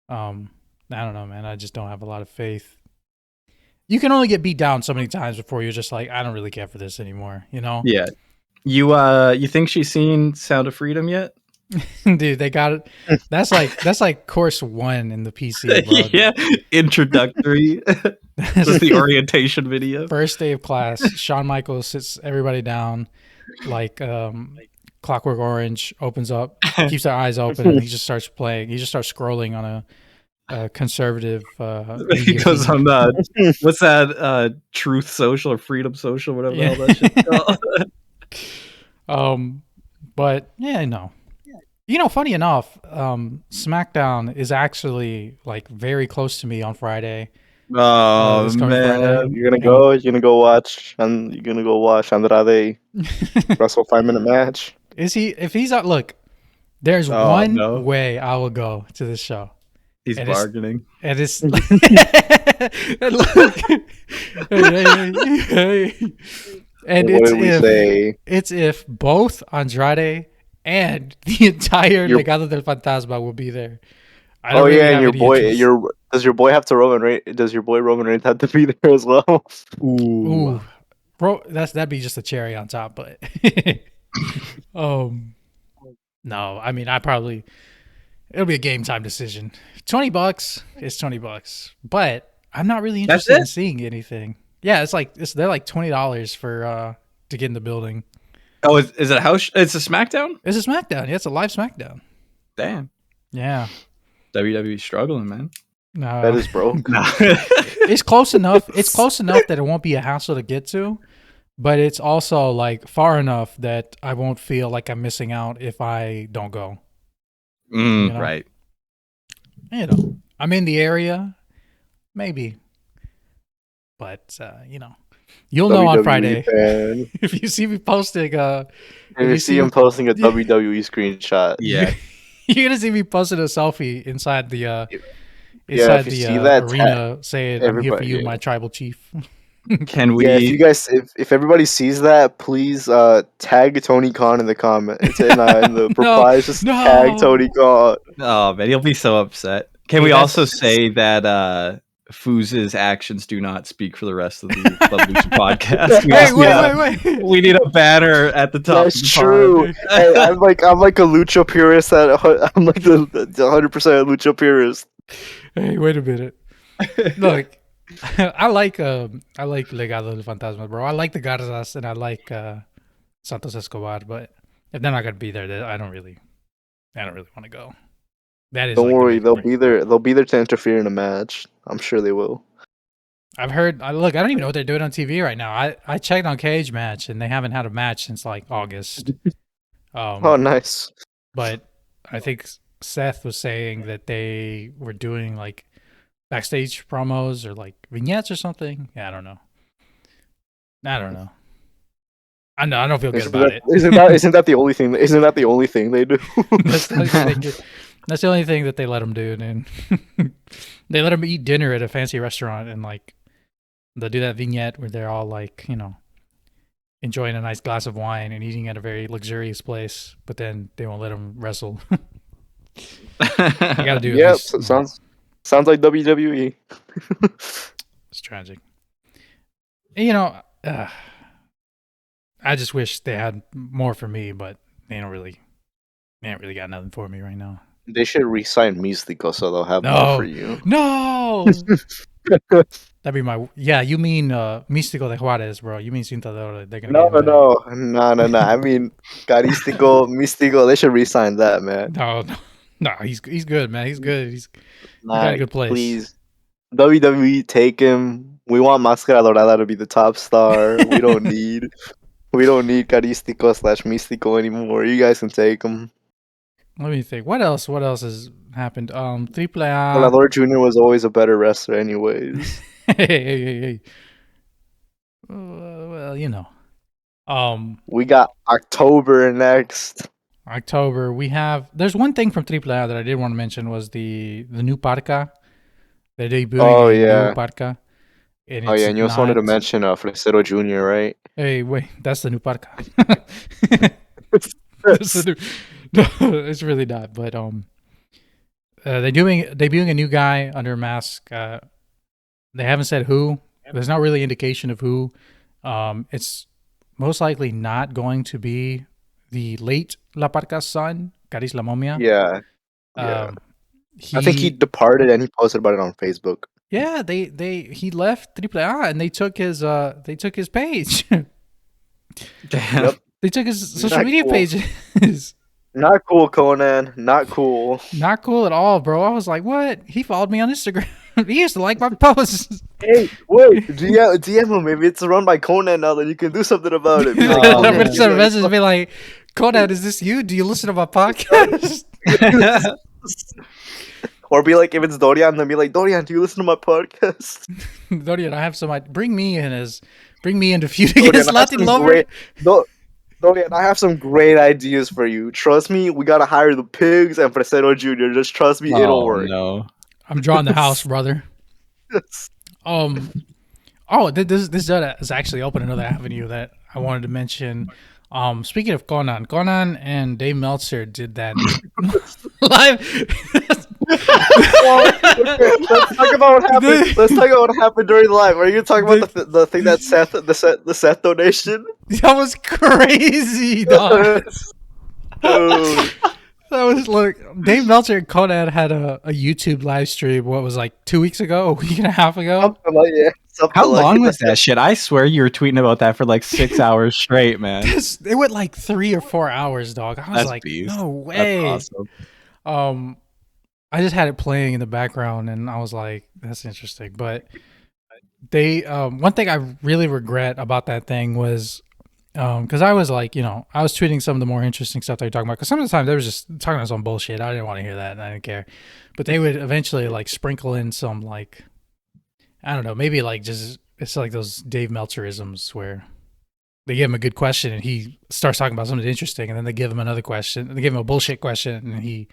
I don't know, man. I just don't have a lot of faith. You can only get beat down so many times before you're just like, I don't really care for this anymore. Yeah. You think she's seen Sound of Freedom yet? Dude, they got it. That's like course 1 in the PC. Bro. Yeah, introductory. This is the orientation video. First day of class, Shawn Michaels sits everybody down like Clockwork Orange, opens up, keeps their eyes open, and he just starts playing. He just starts scrolling on a conservative. He goes on what's that? Truth Social or Freedom Social, whatever the hell that shit's called. But yeah, no. Funny enough, SmackDown is actually like very close to me on Friday. Oh man, Friday. You're gonna go watch Andrade wrestle 5-minute match. Is he? If he's out, look, there's one way I will go to this show. He's bargaining. And it's and it's if both Andrade and the entire Legado del Fantasma will be there. And does your boy have to Roman Reigns? Does your boy Roman Reigns have to be there as well? Ooh. Bro, that'd be just a cherry on top, but no, I mean it'll be a game time decision. $20 is $20, but I'm not really interested in seeing anything. Yeah, they're like $20 for to get in the building. Oh, is it a house? It's a SmackDown? It's a SmackDown. Yeah, it's a live SmackDown. Damn. Yeah. WWE struggling, man. No. That is broke. It's close enough. It's close enough that it won't be a hassle to get to, but it's also like far enough that I won't feel like I'm missing out if I don't go. Right. I'm in the area, maybe, but you'll know on Friday if you see me posting. If you see him posting a WWE screenshot, yeah, you're gonna see me posting a selfie inside the arena saying, "I'm here for you, my tribal chief." Can we? Yeah, if everybody sees that, please tag Tony Khan in the comments. In the replies, just tag Tony Khan. Oh man, he'll be so upset. Can we also say that Fooz's actions do not speak for the rest of the Lucha podcast? Wait. We need a banner at the top. That's true. Hey, I'm like a Lucha purist. I'm like the 100% Lucha purist. Hey, wait a minute. Look, I like Legado del Fantasma, bro. I like the Garzas and I like Santos Escobar, but if they're not gonna be there, I don't really want to go. Don't worry, they'll be there. They'll be there to interfere in a match. I'm sure they will. I've heard. Look, I don't even know what they're doing on TV right now. I checked on Cage Match, and they haven't had a match since like August. Oh, nice. But I think Seth was saying that they were doing like backstage promos or like vignettes or something. Yeah, I don't know. I don't feel good about it. Isn't that the only thing? Isn't that the only thing they do? That's the only thing that they let them do, and they let them eat dinner at a fancy restaurant, and like they'll do that vignette where they're all like, enjoying a nice glass of wine and eating at a very luxurious place, but then they won't let them wrestle. You gotta do. Yeah, sounds like WWE. It's tragic. And, I just wish they had more for me, but they ain't really got nothing for me right now. They should re-sign Místico so they'll have more for you. No. That'd be my. Yeah, you mean Místico de Juárez, bro? You mean Cinta de Oro? They're gonna no. I mean Místico. They should re-sign that, man. No. He's good, man. He's good. He's got a good place. Please, WWE, take him. We want Máscara Dorada to be the top star. We don't need Carístico/Místico anymore. You guys can take him. Let me think. What else has happened? Triple A. Volador Jr. was always a better wrestler, anyways. Hey. Well, we got October next. October. There's one thing from Triple A that I did want to mention was the new Parca. They're debuting new Parca. And you also wanted to mention Fresero Jr., right? Hey, wait, that's the new Parca. It's really not, but they're debuting a new guy under a mask. They haven't said who. There's not really indication of who. It's most likely not going to be the late La Parca's son, Caris La Momia. Yeah. I think he departed and he posted about it on Facebook. Yeah, he left AAA and they took his page. Yep. They took his social media pages. Not cool, Conan. Not cool. Not cool at all, bro. I was like, what? He followed me on Instagram. He used to like my posts. Hey, wait. DM him. Maybe it's run by Conan now, then you can do something about it. I'm going to send a message and be like, Conan, is this you? Do you listen to my podcast? Or be like, if it's Dorian, then be like, Dorian, do you listen to my podcast? Dorian, I have some. Bring me into feuding against Latin Lover. Dorian, I have some great ideas for you. Trust me, we gotta hire the pigs and Fresero Jr. Just trust me, it'll work. No. I'm drawing the house, brother. Yes. This is actually open another avenue that I wanted to mention. Speaking of Conan and Dave Meltzer did that live. Let's talk about what happened. Let's talk about what happened during the live. Are you talking about the thing that the Seth donation? That was crazy, dog. That was like Dave Meltzer and Conan had a YouTube live stream. What was like 2 weeks ago, a week and a half ago? How long was that shit? I swear you were tweeting about that for like 6 hours straight, man. It went like 3 or 4 hours, dog. I was like, no way. That's awesome. I just had it playing in the background, and I was like, that's interesting. But they, one thing I really regret about that thing was, because I was like, I was tweeting some of the more interesting stuff they were talking about. Because some of the time they were just talking about some bullshit. I didn't want to hear that, and I didn't care. But they would eventually like sprinkle in some like, I don't know, maybe like just it's like those Dave Meltzerisms where they give him a good question and he starts talking about something interesting, and then they give him another question. They give him a bullshit question, and he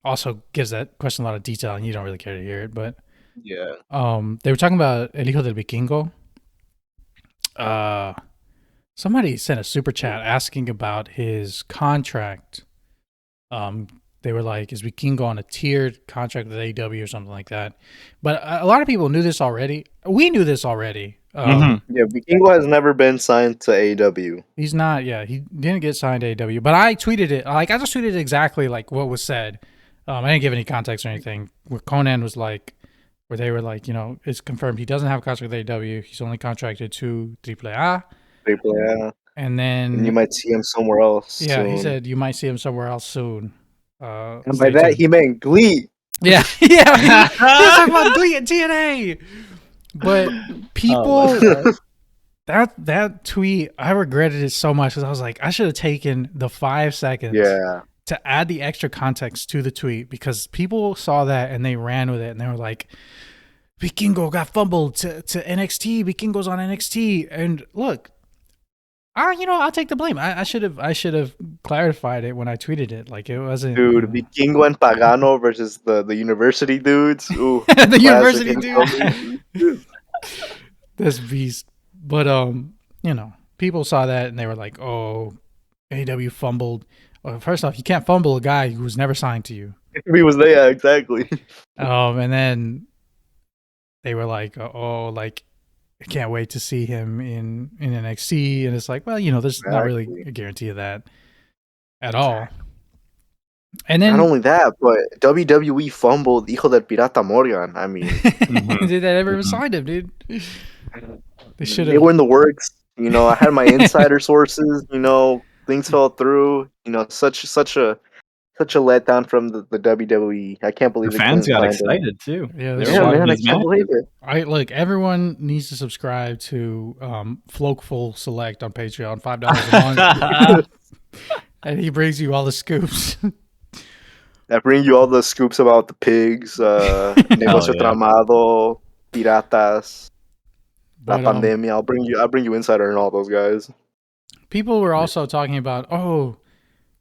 also gives that question a lot of detail, and you don't really care to hear it. But yeah, they were talking about El Hijo del Vikingo. Somebody sent a super chat asking about his contract. They were like, is Vikingo on a tiered contract with AEW or something like that? But a lot of people knew this already. We knew this already. Yeah, Vikingo has never been signed to AEW. He's not. Yeah, he didn't get signed to AEW. But I tweeted it. Like, I just tweeted exactly like what was said. I didn't give any context or anything. Where Conan was like, where they were like, it's confirmed he doesn't have a contract with AEW. He's only contracted to AAA. And then you might see him somewhere else. Yeah, soon. He said you might see him somewhere else soon. And by that he meant Glee. Yeah, yeah. He was talking about Glee at TNA. But people, that tweet, I regretted it so much because I was like, I should have taken the 5 seconds. Yeah. to add the extra context to the tweet, because people saw that and they ran with it and they were like, Vikingo got fumbled to NXT. Vikingo's on NXT. And look, I'll take the blame. I should have clarified it when I tweeted it. Like, it wasn't. Dude, Vikingo and Pagano versus the university dudes. Ooh, the university dude. This beast. But people saw that and they were like, "Oh, AEW fumbled." Well, first off, you can't fumble a guy who was never signed to you. He was there, yeah, exactly. And then they were like, "Oh, like, I can't wait to see him in NXT." And it's like, well, there's not really a guarantee of that at all. And then not only that, but WWE fumbled Hijo del Pirata Morgan. I mean, did they ever signed him, dude? They should have. They were in the works. I had my insider sources. Things fell through. Such a letdown from the WWE. I can't believe the fans got excited too. Yeah, man, I can't believe it. Look, everyone needs to subscribe to Flokeful Select on Patreon, $5 a month, and he brings you all the scoops. I bring you all the scoops about the pigs, Negocio Tramado, Piratas, La Pandemia. I'll bring you insider and all those guys. People were also talking about,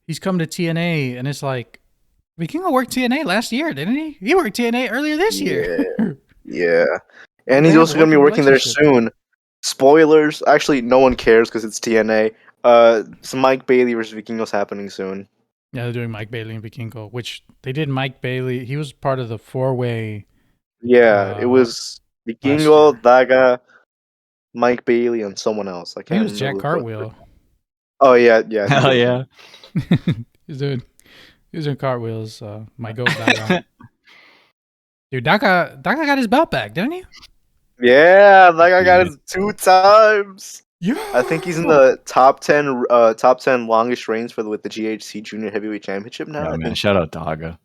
he's come to TNA, and it's like, Vikingo worked TNA last year, didn't he? He worked TNA earlier this year. Yeah. And he's also going to be working there soon. Spoilers. Actually, no one cares because it's TNA. Some Mike Bailey versus Vikingo's happening soon. Yeah, they're doing Mike Bailey and Vikingo, which they did Mike Bailey. He was part of the 4-way. Yeah, it was Vikingo, Daga, Mike Bailey, and someone else. I can't remember. It was Jack Cartwheel. Oh, yeah. Hell yeah. He's doing cartwheels. My goat Daga. Dude, Daga got his belt back, didn't he? Yeah, Daga got his 2 times. Yeah, I think he's in the top 10 longest reigns with the GHC Junior Heavyweight Championship now. Yeah, man, shout out Daga.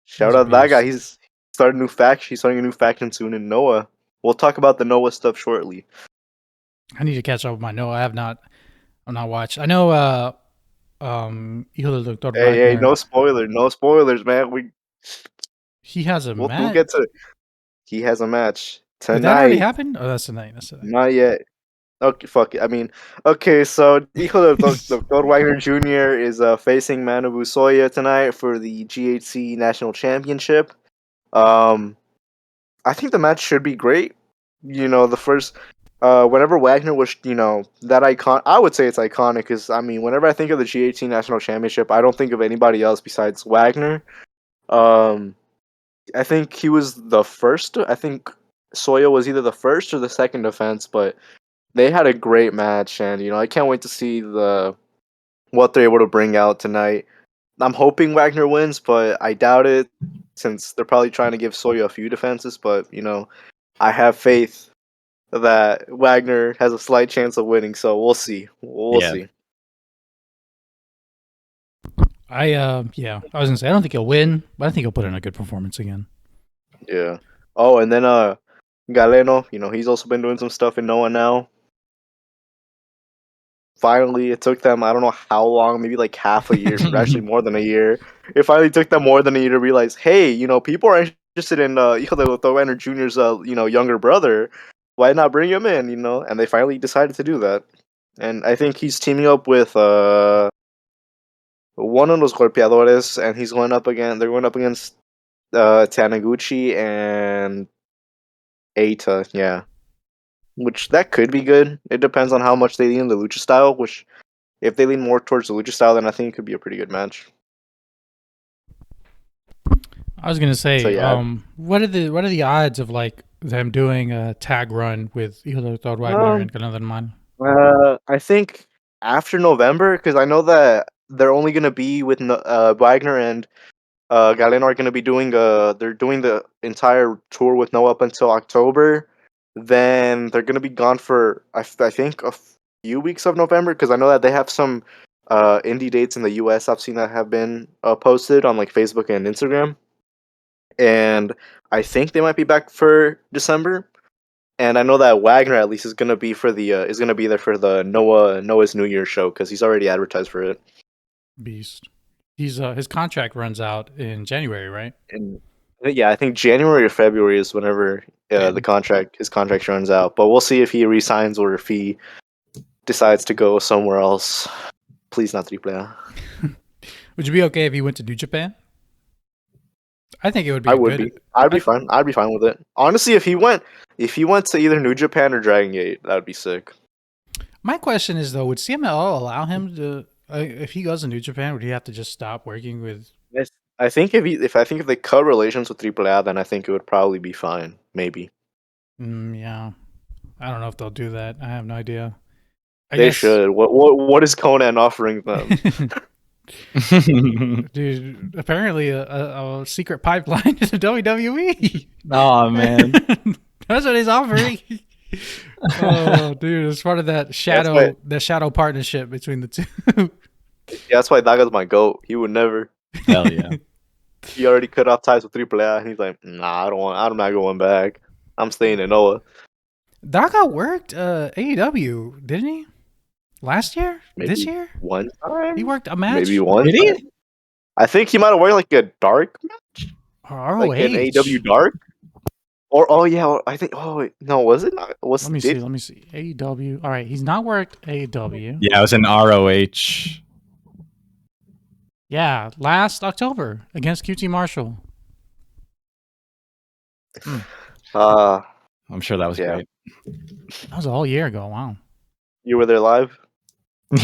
Shout out Daga. He's starting a new faction. He's starting a new faction soon in Noah. We'll talk about the Noah stuff shortly. I need to catch up with my Noah. I'm not watched. I know. Hijo del Dr. Hey, no spoilers, man. He has a match. We'll get to. He has a match tonight. Did that already happen? Oh, that's tonight. Not yet. Okay, fuck it. I mean, okay, so Hijo del Dr. Wagner Jr. is facing Manu Busoya tonight for the GHC National Championship. I think the match should be great. The first, whenever Wagner was, that icon, I would say it's iconic because, I mean, whenever I think of the GHC National Championship, I don't think of anybody else besides Wagner. I think he was the first. I think Soya was either the first or the second defense, but they had a great match, and I can't wait to see what they're able to bring out tonight. I'm hoping Wagner wins, but I doubt it, since they're probably trying to give Soya a few defenses. But I have faith that Wagner has a slight chance of winning, so we'll see. We'll see. I was gonna say I don't think he'll win, but I think he'll put in a good performance again. Yeah. Oh, and then Galeno, he's also been doing some stuff in Noah now. Finally, it took them, I don't know how long, maybe like half a year, actually more than a year. It finally took them more than a year to realize, hey, people are interested in Hijo del Dr. Wagner Jr.'s, younger brother. Why not bring him in, And they finally decided to do that. And I think he's teaming up with one of those golpeadores, and they're going up against Taniguchi and Eita, yeah. Which, that could be good. It depends on how much they lean in the Lucha style, which, if they lean more towards the Lucha style, then I think it could be a pretty good match. I was gonna say, so, yeah. What are the odds of like them doing a tag run with Hijo del Wagner and Galeno Man? I think after November, because I know that they're only gonna be with Wagner and Galeno are gonna be doing they're doing the entire tour with Noah up until October. Then they're gonna be gone for I think a few weeks of November, because I know that they have some indie dates in the US I've seen that have been posted on like Facebook and Instagram, and I think they might be back for December. And I know that Wagner at least is gonna be there for the Noah's New Year show, because he's already advertised for it. Beast. his contract runs out in January, right? And yeah, I think January or February is whenever his contract runs out. But we'll see if he resigns or if he decides to go somewhere else. Please not AAA. Would you be okay if he went to New Japan? I think it would be. I'd be fine. I'd be fine with it. Honestly, if he went to either New Japan or Dragon Gate, that would be sick. My question is though, would CMLL allow him to? If he goes to New Japan, would he have to just stop working with? Yes. I think if they cut relations with AAA, then I think it would probably be fine. Maybe. Yeah, I don't know if they'll do that. I have no idea. They should. What is Conan offering them? Dude, apparently a secret pipeline to the WWE. Oh man, that's what he's offering. Oh, dude, it's part of that shadow partnership between the two. Yeah, that's why Daga's my GOAT. He would never. Hell yeah. He already cut off ties with AAA. He's like, nah, I'm not going back. I'm staying in Noah. Daga worked AEW, didn't he? Last year? Maybe this year? One time? He worked a match? Maybe one Did time. he? I think he might have worked like a dark match. ROH. Like an AEW dark? I think was it not? Let me see. AEW. All right, he's not worked AEW. Yeah, it was an ROH. Yeah, last October against QT Marshall. I'm sure that was great. That was a whole year ago. Wow. You were there live?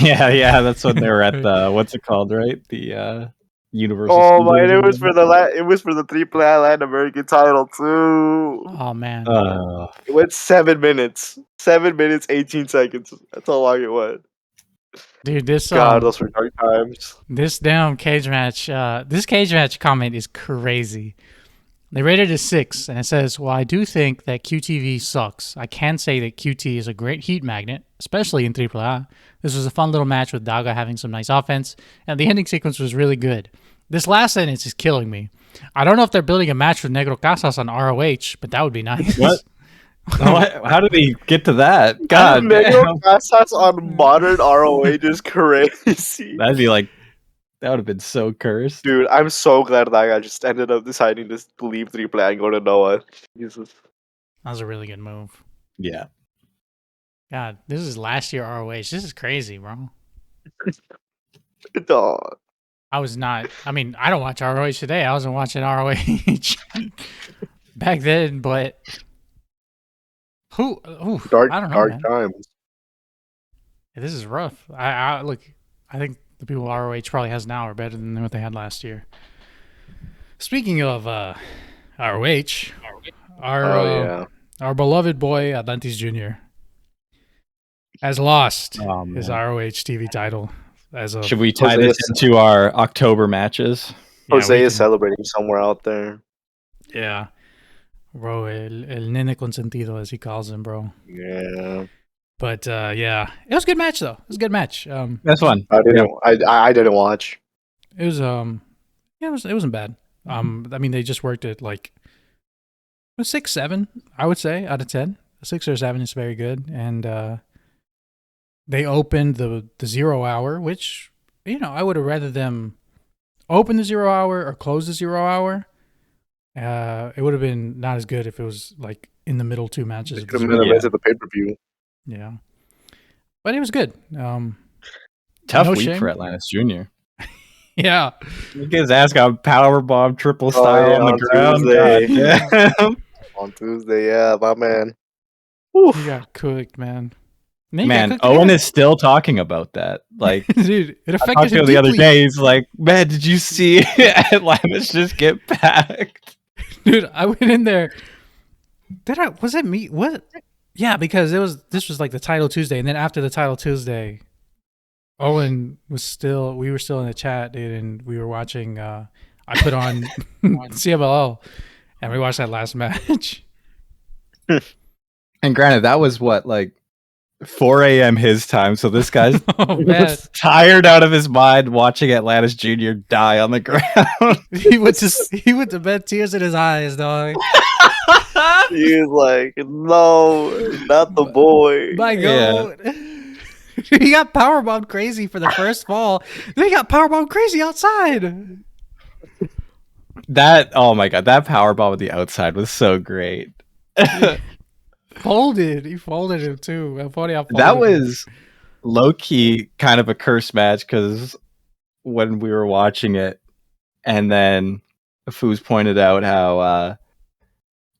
Yeah, that's when they were at the what's it called, right? The Universal. Oh man, it was for the AAA Latin American title too. Oh man. It went 7 minutes. 7 minutes, 18 seconds. That's how long it went. Dude, those were dark times. This damn cage match. This cage match comment is crazy. They rated it 6, and it says, "Well, I do think that QTV sucks. I can say that QT is a great heat magnet, especially in AAA. This was a fun little match with Daga having some nice offense, and the ending sequence was really good. This last sentence is killing me. I don't know if they're building a match with Negro Casas on ROH, but that would be nice." What? How did he get to that? God, Negro Casas on modern ROH is crazy. That would have been so cursed. Dude, I'm so glad that I just ended up deciding to leave AAA and go to Noah. Jesus. That was a really good move. Yeah. God, this is last year ROH. This is crazy, bro. Dog. I don't watch ROH today. I wasn't watching ROH back then, but I don't know, dark man. times. Yeah, this is rough. I think the people ROH probably has now are better than what they had last year. Speaking of ROH, our beloved boy Atlantis Jr. has lost his ROH TV title. Should we tie this into our October matches? Jose is celebrating somewhere out there. Yeah. Bro, el nene consentido, as he calls him, bro. Yeah. But yeah, it was a good match though. It was a good match. That's fun. I didn't watch. It was it wasn't bad. I mean, they just worked it like 6, 7, I would say, out of 10. 6 or 7 is very good, and they opened the 0 hour, which I would have rather them open the 0 hour or close the 0 hour. It would have been not as good if it was like in the middle 2 matches. It could have been the rest of the pay-per-view. Yeah, but it was good. Tough week for Atlantis Jr. Yeah, he gets ass got powerbomb triple style on the ground. Tuesday. On Tuesday, yeah, my man. Oof. He got cooked, man. Man, Owen is still talking about that. Like, dude, it affected him. I talked to him the other day. He's like, "Man, did you see Atlantis just get packed?" Dude, I went in there. Was it me? What? Yeah, because this was like the title Tuesday, and then after the title Tuesday, Owen we were still in the chat, dude, and we were watching. I put on CMLL, and we watched that last match. And granted, that was like 4 a.m. his time, so this guy's tired out of his mind watching Atlantis Jr. die on the ground. He went to bed, tears in his eyes, dog. He was like, "No, not the boy." My God. He got powerbombed crazy for the first fall. Then he got powerbombed crazy outside. Oh my god, that powerbomb at the outside was so great. Folded. He folded him too. That was low key kind of a cursed match because when we were watching it, and then Foos pointed out how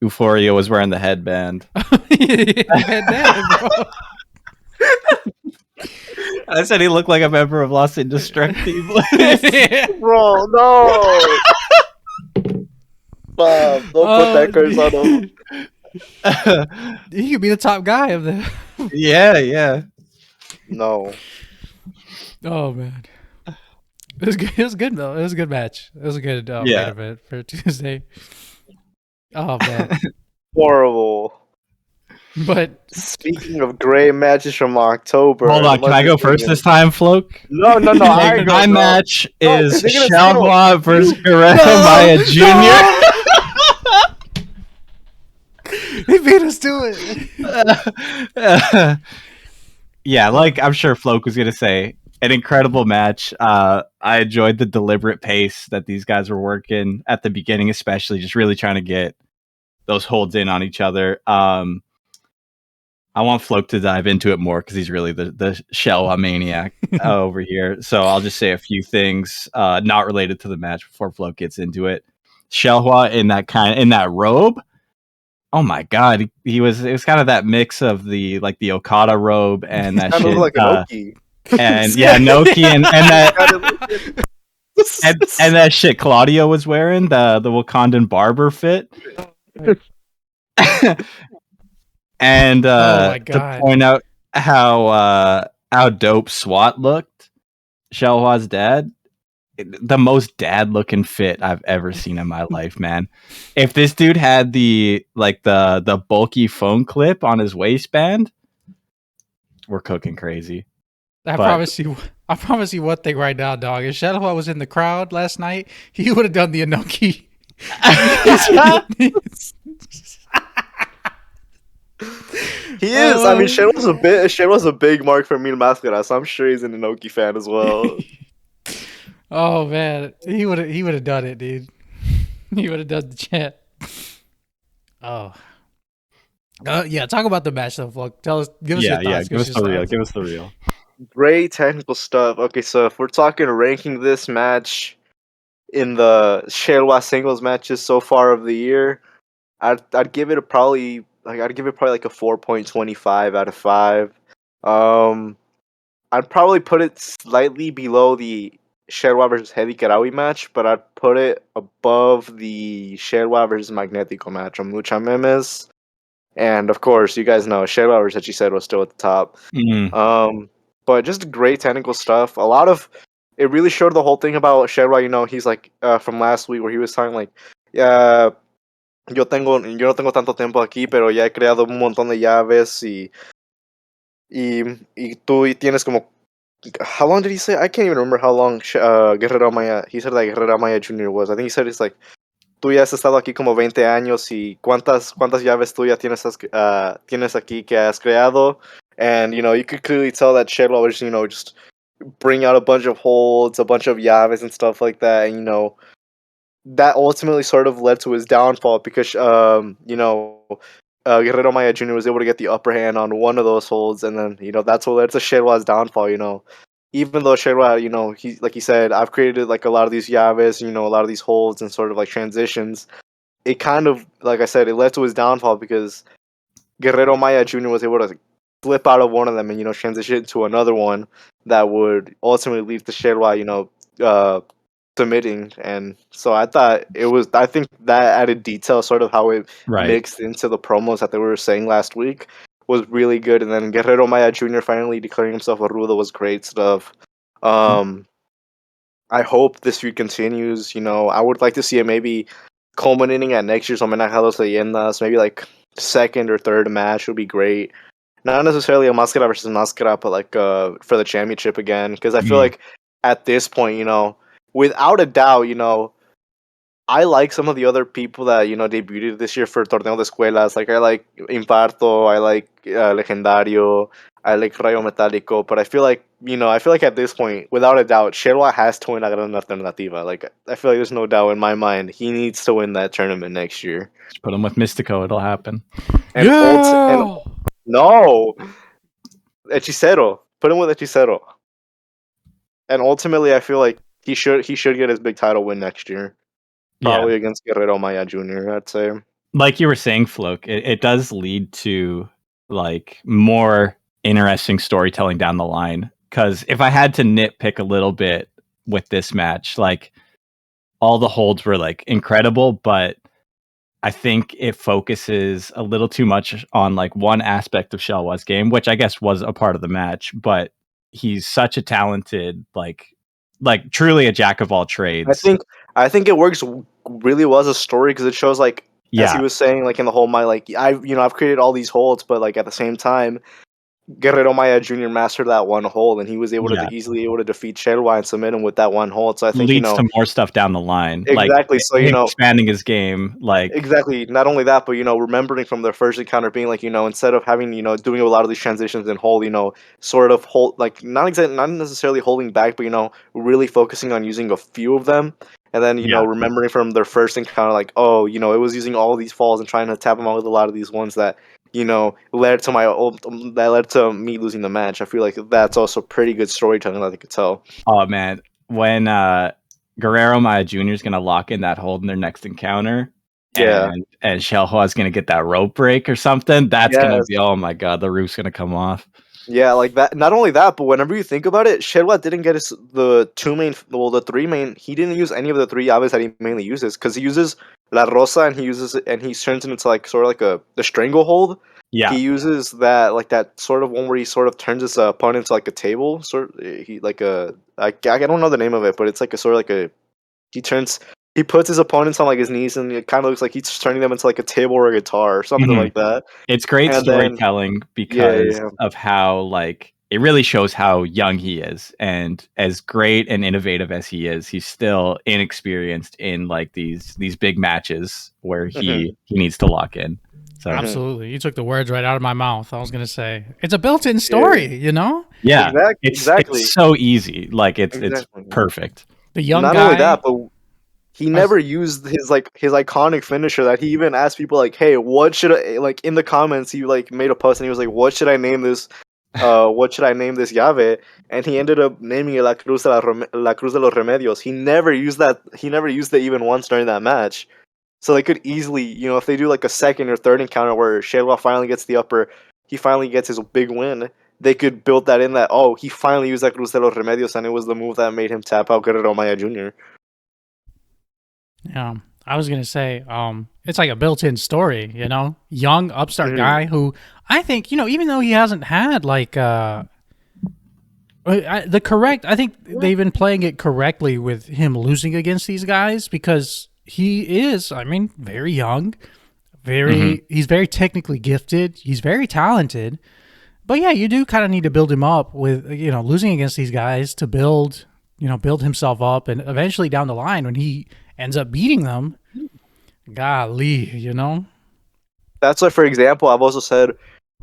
Euphoria was wearing the headband. Bandana, bro. I said he looked like a member of Los Indestructibles. Bro, no. Bob, don't put that curse on him. He could be the top guy of the. Yeah. No. Oh man, it was good. It was good though. It was a good match. It was a good main event for Tuesday. Oh man, horrible. But speaking of great matches from October, hold on, can I go first this time, Floke? No. My match is Shalwa versus Guerrero Maya Jr. He beat us to it. Yeah, like I'm sure Floke was gonna say, an incredible match. I enjoyed the deliberate pace that these guys were working at the beginning, especially just really trying to get those holds in on each other. I want Floke to dive into it more because he's really the Shalwa maniac over here. So I'll just say a few things not related to the match before Floke gets into it. Shalwa in that robe. Oh my god, it was kind of that mix of the Okada robe and that shit. Like Noki. And Noki and that and that shit Claudio was wearing, the Wakandan barber fit. And to point out how dope SWAT looked, Shalwa's dad, the most dad looking fit I've ever seen in my life, man. If this dude had the bulky phone clip on his waistband, we're cooking crazy. I promise you one thing right now, dog. If Shalwa was in the crowd last night, he would have done the Inoki. He is. I mean, Shalwa's a big mark for me in Mascara, so I'm sure he's an Inoki fan as well. Oh man, he would have done it, dude. He would have done the chant. Oh, yeah. Talk about the match, though. Flock. Give us your thoughts. Give us the real. Great technical stuff. Okay, so if we're talking ranking this match in the Shalwa singles matches so far of the year, I'd give it probably like a 4.25 out of 5. I'd probably put it slightly below the Sherwa versus Hedy Karawi match, but I'd put it above the Sherwa versus Magnetico match on Lucha Memes. And of course, you guys know Sherwa versus Hechisero was still at the top. But just great technical stuff. It really showed the whole thing about Sherwa. You know, he's like from last week where he was talking like, yo no tengo tanto tiempo aquí, pero ya he creado un montón de llaves y tú tienes como. How long did he say? I can't even remember how long Guerrero Maya. He said that Guerrero Maya Jr. was. I think he said it's like, tú ya has estado aquí como 20 años y cuántas llaves tú ya tienes aquí que has creado. And, you know, you could clearly tell that Sherwa was, you know, just bring out a bunch of holds, a bunch of llaves and stuff like that. And, you know, that ultimately sort of led to his downfall because, you know, Guerrero Maya Jr. was able to get the upper hand on one of those holds, and then, you know, that's what led to Sherwa's downfall, you know. Even though Sherwa, you know, he said, I've created like a lot of these llaves, you know, a lot of these holds and sort of like transitions, it kind of, like I said, it led to his downfall because Guerrero Maya Jr. was able to flip out of one of them and, you know, transition to another one that would ultimately lead to Sherwa, you know, submitting. And so I think that added detail, sort of how it mixed into the promos that they were saying last week, was really good. And then Guerrero Maya Jr. finally declaring himself a Rudo was great stuff. I hope this feud continues. You know, I would like to see it maybe culminating at next year's Homenaje a los Leyendas. Maybe like second or third match would be great. Not necessarily a Máscara versus Máscara, but like for the championship again. Because I feel like at this point, you know, without a doubt, you know, I like some of the other people that, you know, debuted this year for Torneo de Escuelas. Like, I like Infarto, I like Legendario, I like Rayo Metálico, but I feel like at this point, without a doubt, Sherwa has to win La Gran Alternativa. Like I feel like there's no doubt in my mind he needs to win that tournament next year. Just put him with Mystico, it'll happen. And no, Hechicero. Put him with Hechicero. And ultimately, I feel like he should get his big title win next year, probably against Guerrero Maya Jr. I'd say. Like you were saying, Floke, it does lead to like more interesting storytelling down the line. Because if I had to nitpick a little bit with this match, like all the holds were like incredible, but I think it focuses a little too much on like one aspect of Shelwa's game, which I guess was a part of the match, but he's such a talented, like truly a jack of all trades. I think it works really well as a story because it shows like, as he was saying, like in the whole I've created all these holds, but like at the same time, Guerrero Maya Jr. mastered that one hold, and he was easily able to defeat Sherwa and submit him with that one hold. So I think leads to more stuff down the line. Exactly. Like, so expanding his game, like exactly. Not only that, but remembering from their first encounter, being like instead of having doing a lot of these transitions and hold, sort of hold like not necessarily holding back, but really focusing on using a few of them. And then, remembering from their first encounter, like, oh, it was using all these falls and trying to tap them out with a lot of these ones that, led to me losing the match. I feel like that's also pretty good storytelling that they could tell. Oh, man. When Guerrero Maya Jr. is going to lock in that hold in their next encounter, and Shelhua is going to get that rope break or something, that's going to be, oh my God, the roof's going to come off. Yeah, like that. Not only that, but whenever you think about it, Sherwa didn't get the three main. He didn't use any of the three llaves that he mainly uses because he uses La Rosa and he turns it into like sort of like the stranglehold. Yeah, he uses that sort of one where he sort of turns his opponent into like a table. I don't know the name of it, but it's like a sort of like a he puts his opponents on like his knees and it kind of looks like he's turning them into like a table or a guitar or something like that. It's great storytelling because of how like it really shows how young he is, and as great and innovative as he is, he's still inexperienced in like these big matches where he needs to lock in. So absolutely, you took the words right out of my mouth. I was gonna say it's a built-in story, Yeah, exactly. It's so easy. Like it's perfect. The young not guy, only that, but he never used his iconic finisher that he even asked people like, "Hey, what should I like?" In the comments, he like made a post and he was like, "What should I name this? What should I name this llave?" And he ended up naming it La Cruz de los Remedios. He never used that. He never used it even once during that match. So they could easily, if they do like a second or third encounter where Sherwa finally gets he finally gets his big win. They could build that in that, oh, he finally used La Cruz de los Remedios and it was the move that made him tap out Guerrero Maya Jr. Yeah, I was gonna say, it's like a built-in story, young upstart guy who I think, even though he hasn't had like I think they've been playing it correctly with him losing against these guys because he is, very young, he's very technically gifted, he's very talented, but yeah, you do kind of need to build him up with losing against these guys to build himself up, and eventually down the line when he ends up beating them, golly, That's why, for example, I've also said,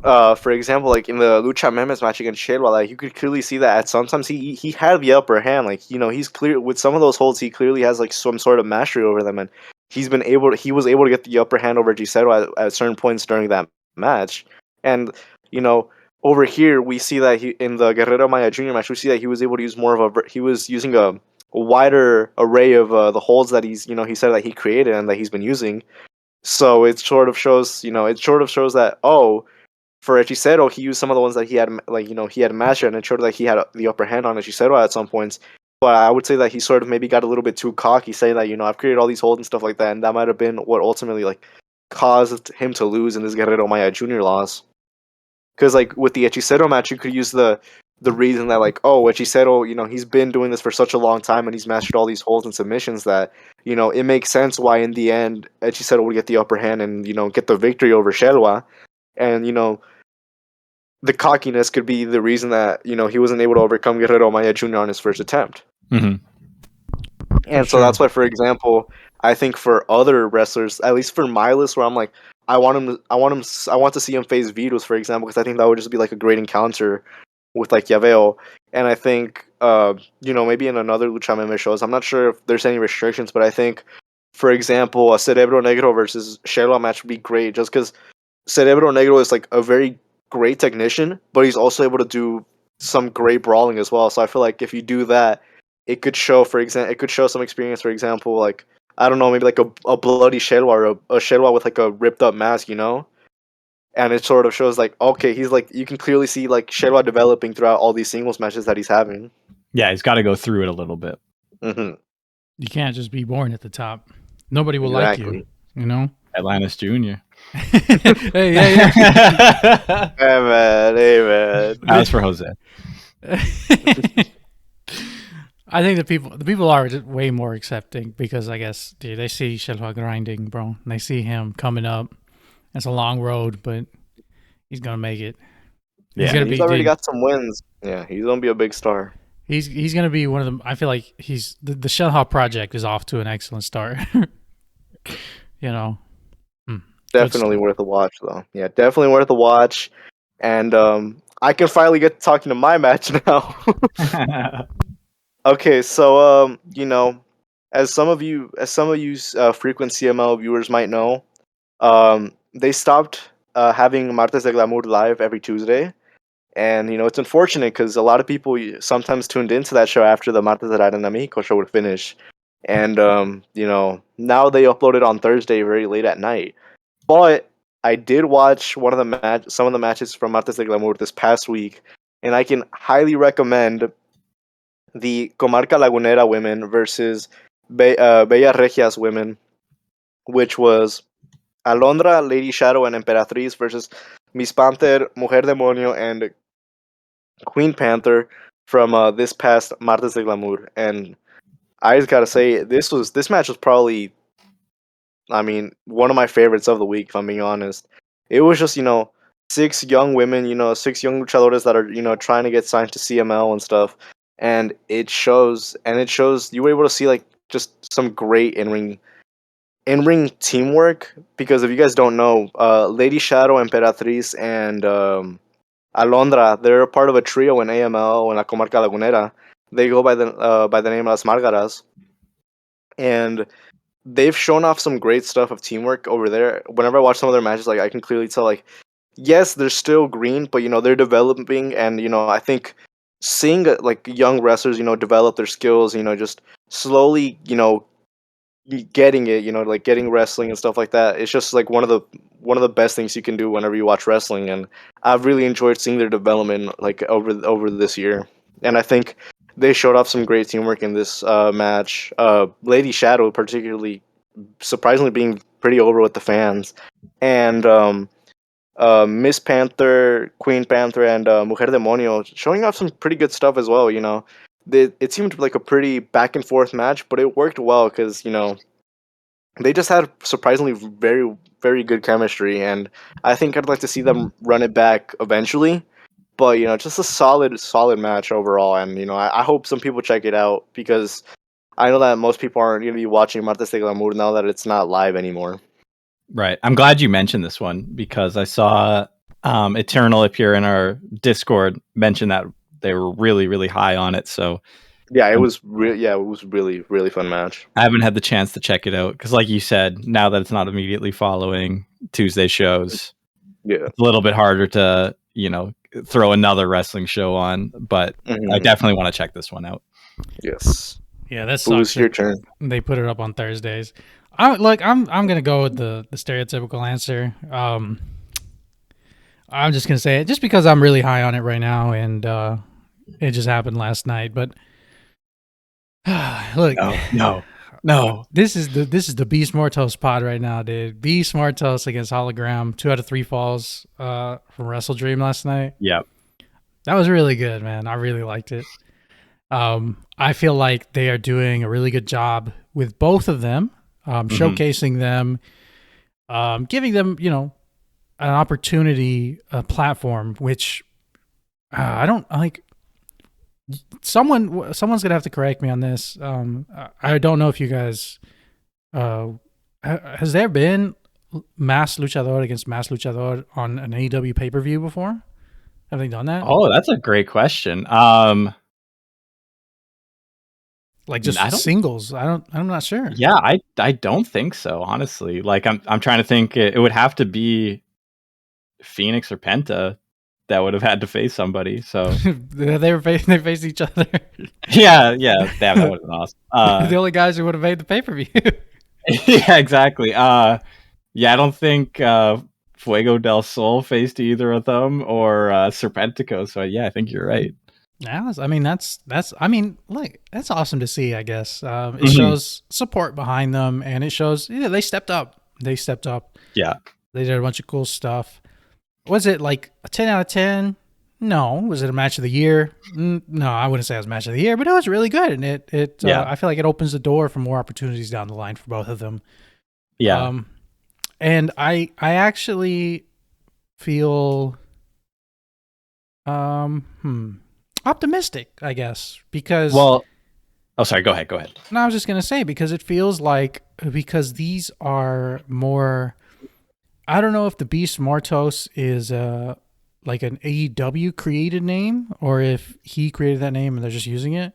like in the Lucha Memes match against Sherwa, like you could clearly see that sometimes he had the upper hand. Like he's clear with some of those holds. He clearly has like some sort of mastery over them, and he was able to get the upper hand over Gisero at certain points during that match. And over here we see that in the Guerrero Maya Jr. match, we see that he was able to use he was using a wider array of the holds that he said that he created and that he's been using. So it sort of shows, that, oh, for Hechicero, he used some of the ones that he had, he had mastered, and it showed that he had the upper hand on Hechicero at some points. But I would say that he sort of maybe got a little bit too cocky, saying that, I've created all these holds and stuff like that, and that might have been what ultimately, caused him to lose in this Guerrero Maya Jr. loss. Because, with the Hechicero match, you could use the reason that Hechicero, he's been doing this for such a long time and he's mastered all these holds and submissions that, it makes sense why in the end Hechicero would get the upper hand and, get the victory over Sherwa. And, the cockiness could be the reason that, he wasn't able to overcome Guerrero Maya Jr. on his first attempt. And so that's why, for example, I think for other wrestlers, at least for my list, where I'm like, I want to see him face Virus, for example, because I think that would just be like a great encounter with like Yaveo. And I think maybe in another Lucha Meme shows, I'm not sure if there's any restrictions, but I think, for example, a Cerebro Negro versus Sherlock match would be great, just because Cerebro Negro is like a very great technician, but he's also able to do some great brawling as well. So I feel like if you do that, it could show some experience. For example, like I don't know, maybe like a bloody Shelwa or a Shelwa with like a ripped up mask, and it sort of shows like okay, he's like you can clearly see like Shelwa developing throughout all these singles matches that he's having. Yeah, he's got to go through it a little bit. Mm-hmm. You can't just be born at the top. Nobody will Exactly. like you. Atlantis Jr. Hey, yeah. Hey man, hey man. As for Jose. I think the people are just way more accepting because I guess dude, they see Shelva grinding, bro. And they see him coming up. It's a long road, but he's gonna make it. He's already got some wins. Yeah, he's gonna be a big star. He's gonna be one of them. I feel like he's the Shellhop project is off to an excellent start. Definitely worth a watch, though. Yeah, definitely worth a watch. And I can finally get to talking to my match now. Okay, so as some of you frequent CML viewers might know, they stopped having Martes de Glamour live every Tuesday. And it's unfortunate because a lot of people sometimes tuned into that show after the Martes de Arena Mexico show would finish. And now they upload it on Thursday very late at night. But I did watch some of the matches from Martes de Glamour this past week, and I can highly recommend the Comarca Lagunera women versus Bella Regias women, which was Alondra, Lady Shadow, and Emperatriz versus Miss Panther, Mujer Demonio, and Queen Panther from this past Martes de Glamour. And I just gotta say, this match was probably, I mean, one of my favorites of the week, if I'm being honest. It was just, six young women, six young luchadores that are, trying to get signed to CML and stuff. And it shows, you were able to see, like, just some great in-ring teamwork. Because if you guys don't know, Lady Shadow, Emperatriz, and Alondra, they're a part of a trio in AML in La Comarca Lagunera. They go by the name of Las Margaras. And they've shown off some great stuff of teamwork over there. Whenever I watch some of their matches, like I can clearly tell, like, yes, they're still green, but they're developing, and I think seeing like young wrestlers, develop their skills, just slowly, getting it, like getting wrestling and stuff like that. It's just like one of the best things you can do whenever you watch wrestling, and I've really enjoyed seeing their development like over this year, and I think they showed off some great teamwork in this match. Lady Shadow, particularly, surprisingly being pretty over with the fans, and Miss Panther, Queen Panther, and Mujer Demonio showing off some pretty good stuff as well. It seemed like a pretty back and forth match, but it worked well because they just had surprisingly very very good chemistry, and I think I'd like to see them run it back eventually. But just a solid match overall, and I hope some people check it out because I know that most people aren't going to be watching Martes de Glamour now that it's not live anymore. Right. I'm glad you mentioned this one because I saw Eternal, if you're in our Discord, mention that they were really, really high on it. So yeah, it was really, really fun match. I haven't had the chance to check it out because, like you said, now that it's not immediately following Tuesday shows, it's a little bit harder to throw another wrestling show on. But I definitely want to check this one out. Yes. Yeah, that sucks. Your turn. They put it up on Thursdays. I'm gonna go with the stereotypical answer. I'm just gonna say it just because I'm really high on it right now, and it just happened last night. But look, no, this is the Beast Mortos pod right now, dude. Beast Mortos against Hologram, 2 out of 3 falls from Wrestle Dream last night. Yep, that was really good, man. I really liked it. I feel like they are doing a really good job with both of them. Showcasing them, giving them, an opportunity, a platform, which I don't like. Someone's gonna have to correct me on this. I don't know if you guys, has there been Mass Luchador against Mass Luchador on an AEW pay-per-view before? Have they done that? Oh, that's a great question. Like just singles? I'm not sure. Yeah, I don't think so, honestly. Like I'm trying to think. It would have to be Phoenix or Penta that would have had to face somebody. So they faced each other. yeah. Damn, that would have been awesome. The only guys who would have made the pay-per-view. Yeah, exactly. Yeah, I don't think Fuego del Sol faced either of them or Serpentico. So yeah, I think you're right. Yeah, I mean that's awesome to see. I guess it shows support behind them, and it shows they stepped up. Yeah, they did a bunch of cool stuff. Was it like a 10 out of 10? No. Was it a match of the year? No, I wouldn't say it was a match of the year, but it was really good, and it I feel like it opens the door for more opportunities down the line for both of them. Yeah, and I actually feel optimistic, I guess, because sorry, go ahead. No, I was just gonna say because it feels like these are more. I don't know if the Beast Mortos is like an AEW created name or if he created that name and they're just using it.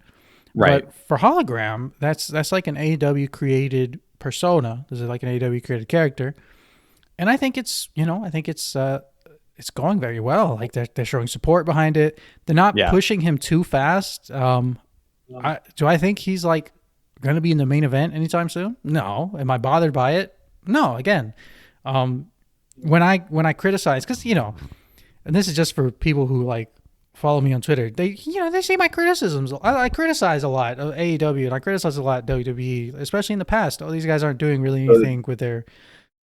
Right. But for Hologram, that's like an AEW created persona. This is like an AEW created character, and I think it's going very well. Like they're showing support behind it. They're not pushing him too fast. Do I think he's like going to be in the main event anytime soon? No. Am I bothered by it? No. Again, when I criticize, because and this is just for people who like follow me on Twitter, they see my criticisms. I criticize a lot of AEW and I criticize a lot of WWE, especially in the past. Oh, these guys aren't doing really anything with their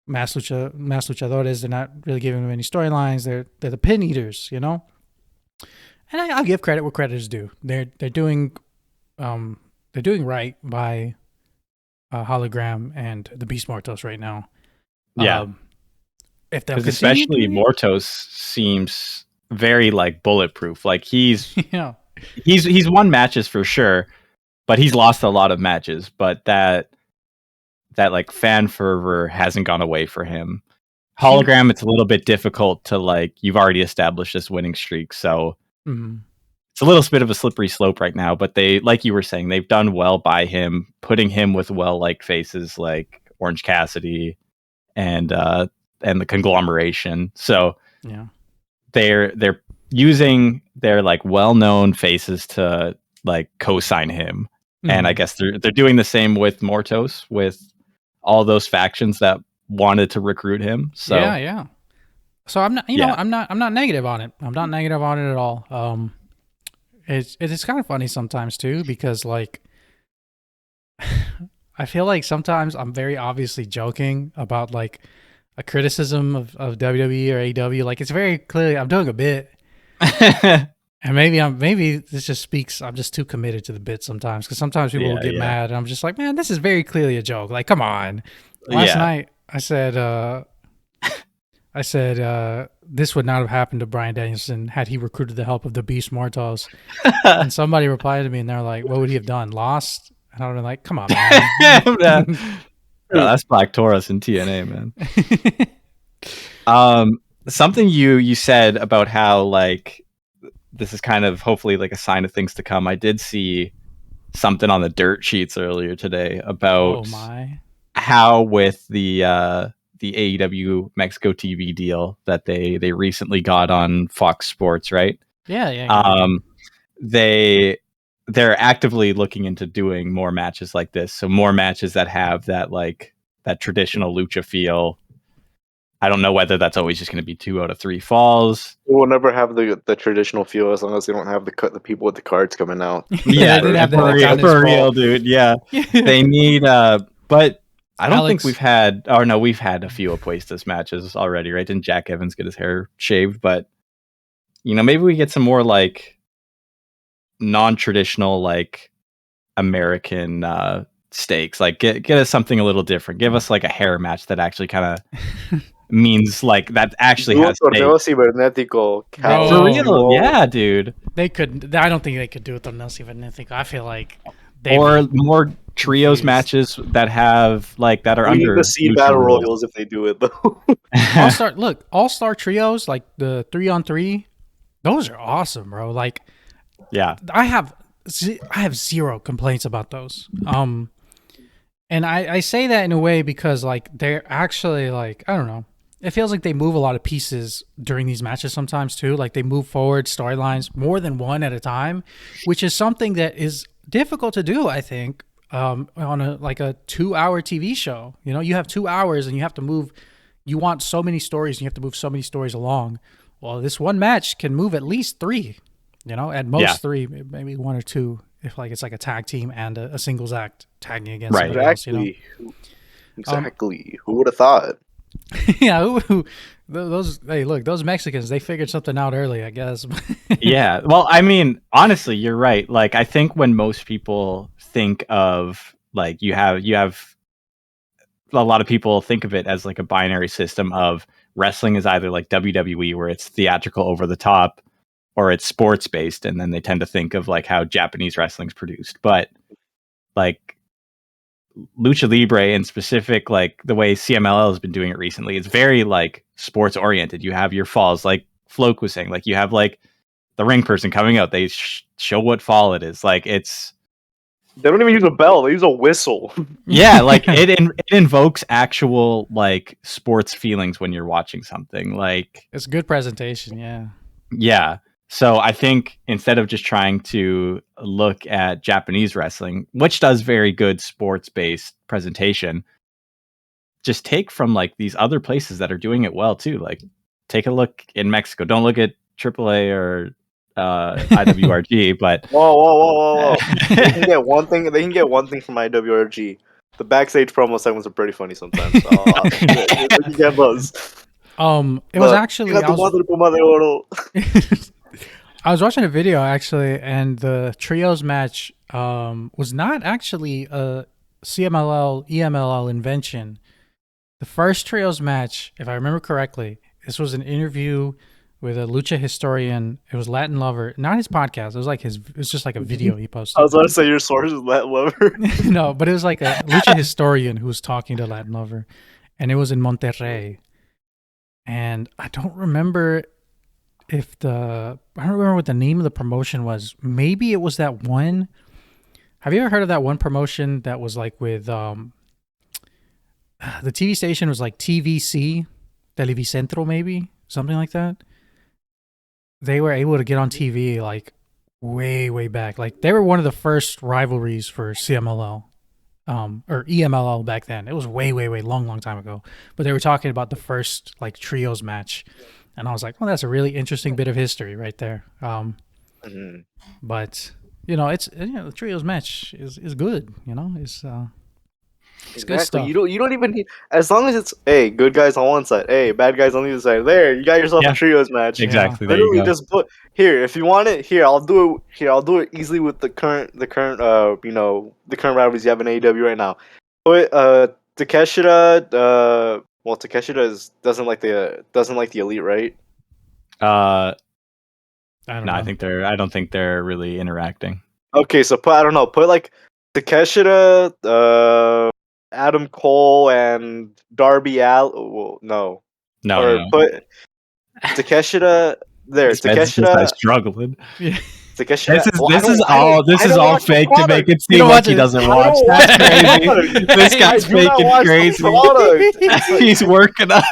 mass luchadores. They're not really giving them any storylines. They're the pin eaters, And I'll give credit where credit is due. They're doing right by Hologram and the Beast Mortos right now. Yeah. If they'll especially Mortos seems very like bulletproof. Like he's won matches for sure, but he's lost a lot of matches. But that like fan fervor hasn't gone away for him. Hologram, it's a little bit difficult to like. You've already established this winning streak, so it's a little bit of a slippery slope right now. But they, like you were saying, they've done well by him, putting him with well-liked faces like Orange Cassidy and the conglomeration. So they're using their like well-known faces to like co-sign him. And I guess they're doing the same with Mortos, with all those factions that wanted to recruit him. So yeah. So I'm not, I'm not negative on it. I'm not negative on it at all. It's kind of funny sometimes too, because like I feel like sometimes I'm very obviously joking about like a criticism of WWE or AEW. Like it's very clearly I'm doing a bit. And maybe this just speaks. I'm just too committed to the bit sometimes, because sometimes people will get mad, and I'm just like, man, this is very clearly a joke. Like, come on. Last night I said this would not have happened to Bryan Danielson had he recruited the help of the Beast Mortos. And somebody replied to me, and they're like, "What would he have done? Lost?" And I would have been like, "Come on, man." No, that's Black Taurus and TNA, man. Something you said about how like this is kind of hopefully like a sign of things to come. I did see something on the dirt sheets earlier today about how with the AEW Mexico TV deal that they recently got on Fox Sports, right? Yeah. They're actively looking into doing more matches like this. So more matches that have that like that traditional lucha feel. I don't know whether that's always just going to be 2 out of 3 falls. It will never have the traditional feel as long as they don't have the people with the cards coming out. Yeah, for real, dude. Yeah, they need. But I don't think we've had. Oh no, we've had a few Apuestas matches already, right? Didn't Jack Evans get his hair shaved? But maybe we get some more like non-traditional, like American stakes. Like get us something a little different. Give us like a hair match that actually kind of means like that actually has cybernetico. For real, yeah, dude. They could. I don't think they could do it on cybernetico. I feel like or more trios matches that have that are under need to see Lucha battle rules. royals if they do it though. All-star trios, like the 3-on-3, those are awesome, bro. Like, yeah, I have zero complaints about those. And I say that in a way because like they're actually like, I don't know. It feels like they move a lot of pieces during these matches sometimes too. Like they move forward storylines more than one at a time, which is something that is difficult to do, I think, on a 2-hour TV show. You know, you have 2 hours and you have to move. You want so many stories and you have to move so many stories along. Well, this one match can move at least 3. You know, at most 3, maybe 1 or 2. If it's like a tag team and a singles act tagging against somebody else, you know? Exactly. Who would have thought? Yeah, those Mexicans, they figured something out early, I guess. Yeah. Well, I mean, honestly, you're right. Like, I think when most people think of you have a lot of people think of it as like a binary system of wrestling is either like WWE, where it's theatrical over the top, or it's sports based, and then they tend to think of like how Japanese wrestling's produced. But like Lucha Libre in specific, like the way CMLL has been doing it recently, it's very like sports oriented. You have your falls, like Floke was saying, like you have like the ring person coming out, they show what fall it is. Like they don't even use a bell, they use a whistle. Yeah, like it invokes actual like sports feelings when you're watching something. Like it's good presentation. Yeah. So I think instead of just trying to look at Japanese wrestling, which does very good sports-based presentation, just take from like these other places that are doing it well too. Like take a look in Mexico. Don't look at AAA or IWRG, but whoa. They can get one thing. They can get one thing from IWRG. The backstage promo segments are pretty funny sometimes. They can get those. It was actually I was watching a video actually, and the trios match was not actually a CMLL EMLL invention. The first trios match, if I remember correctly, this was an interview with a lucha historian. It was Latin Lover, not his podcast. It was just like a video he posted. I was about to say your source is Latin Lover. No, but it was like a lucha historian who was talking to Latin Lover, and it was in Monterrey. And I don't remember what the name of the promotion was. Maybe it was that one. Have you ever heard of that one promotion that was like with the TV station was like TVC, Televicentro, maybe something like that. They were able to get on TV like way back. Like they were one of the first rivalries for CMLL. Or EMLL back then. It was way long time ago. But they were talking about the first like trios match, and I was like, well, that's a really interesting bit of history right there. But you know, the trios match is good. You know, it's good stuff. You don't even need, as long as it's good guys on one side, bad guys on the other side. There, you got yourself a trios match. Exactly. Yeah. Literally, just put here if you want it. Here, I'll do it easily with the current the current rivalries you have in AEW right now. Put Takeshita. Well, Takeshita doesn't like the Elite, right? I don't know. I don't think they're really interacting. Okay, so put like Takeshita, Adam Cole and Darby Allin. No. Put Takeshita there. Takeshita struggling. Yeah. Takeshita. This is all fake to make it seem like he doesn't watch. That's crazy. This guy's making crazy. He's working us.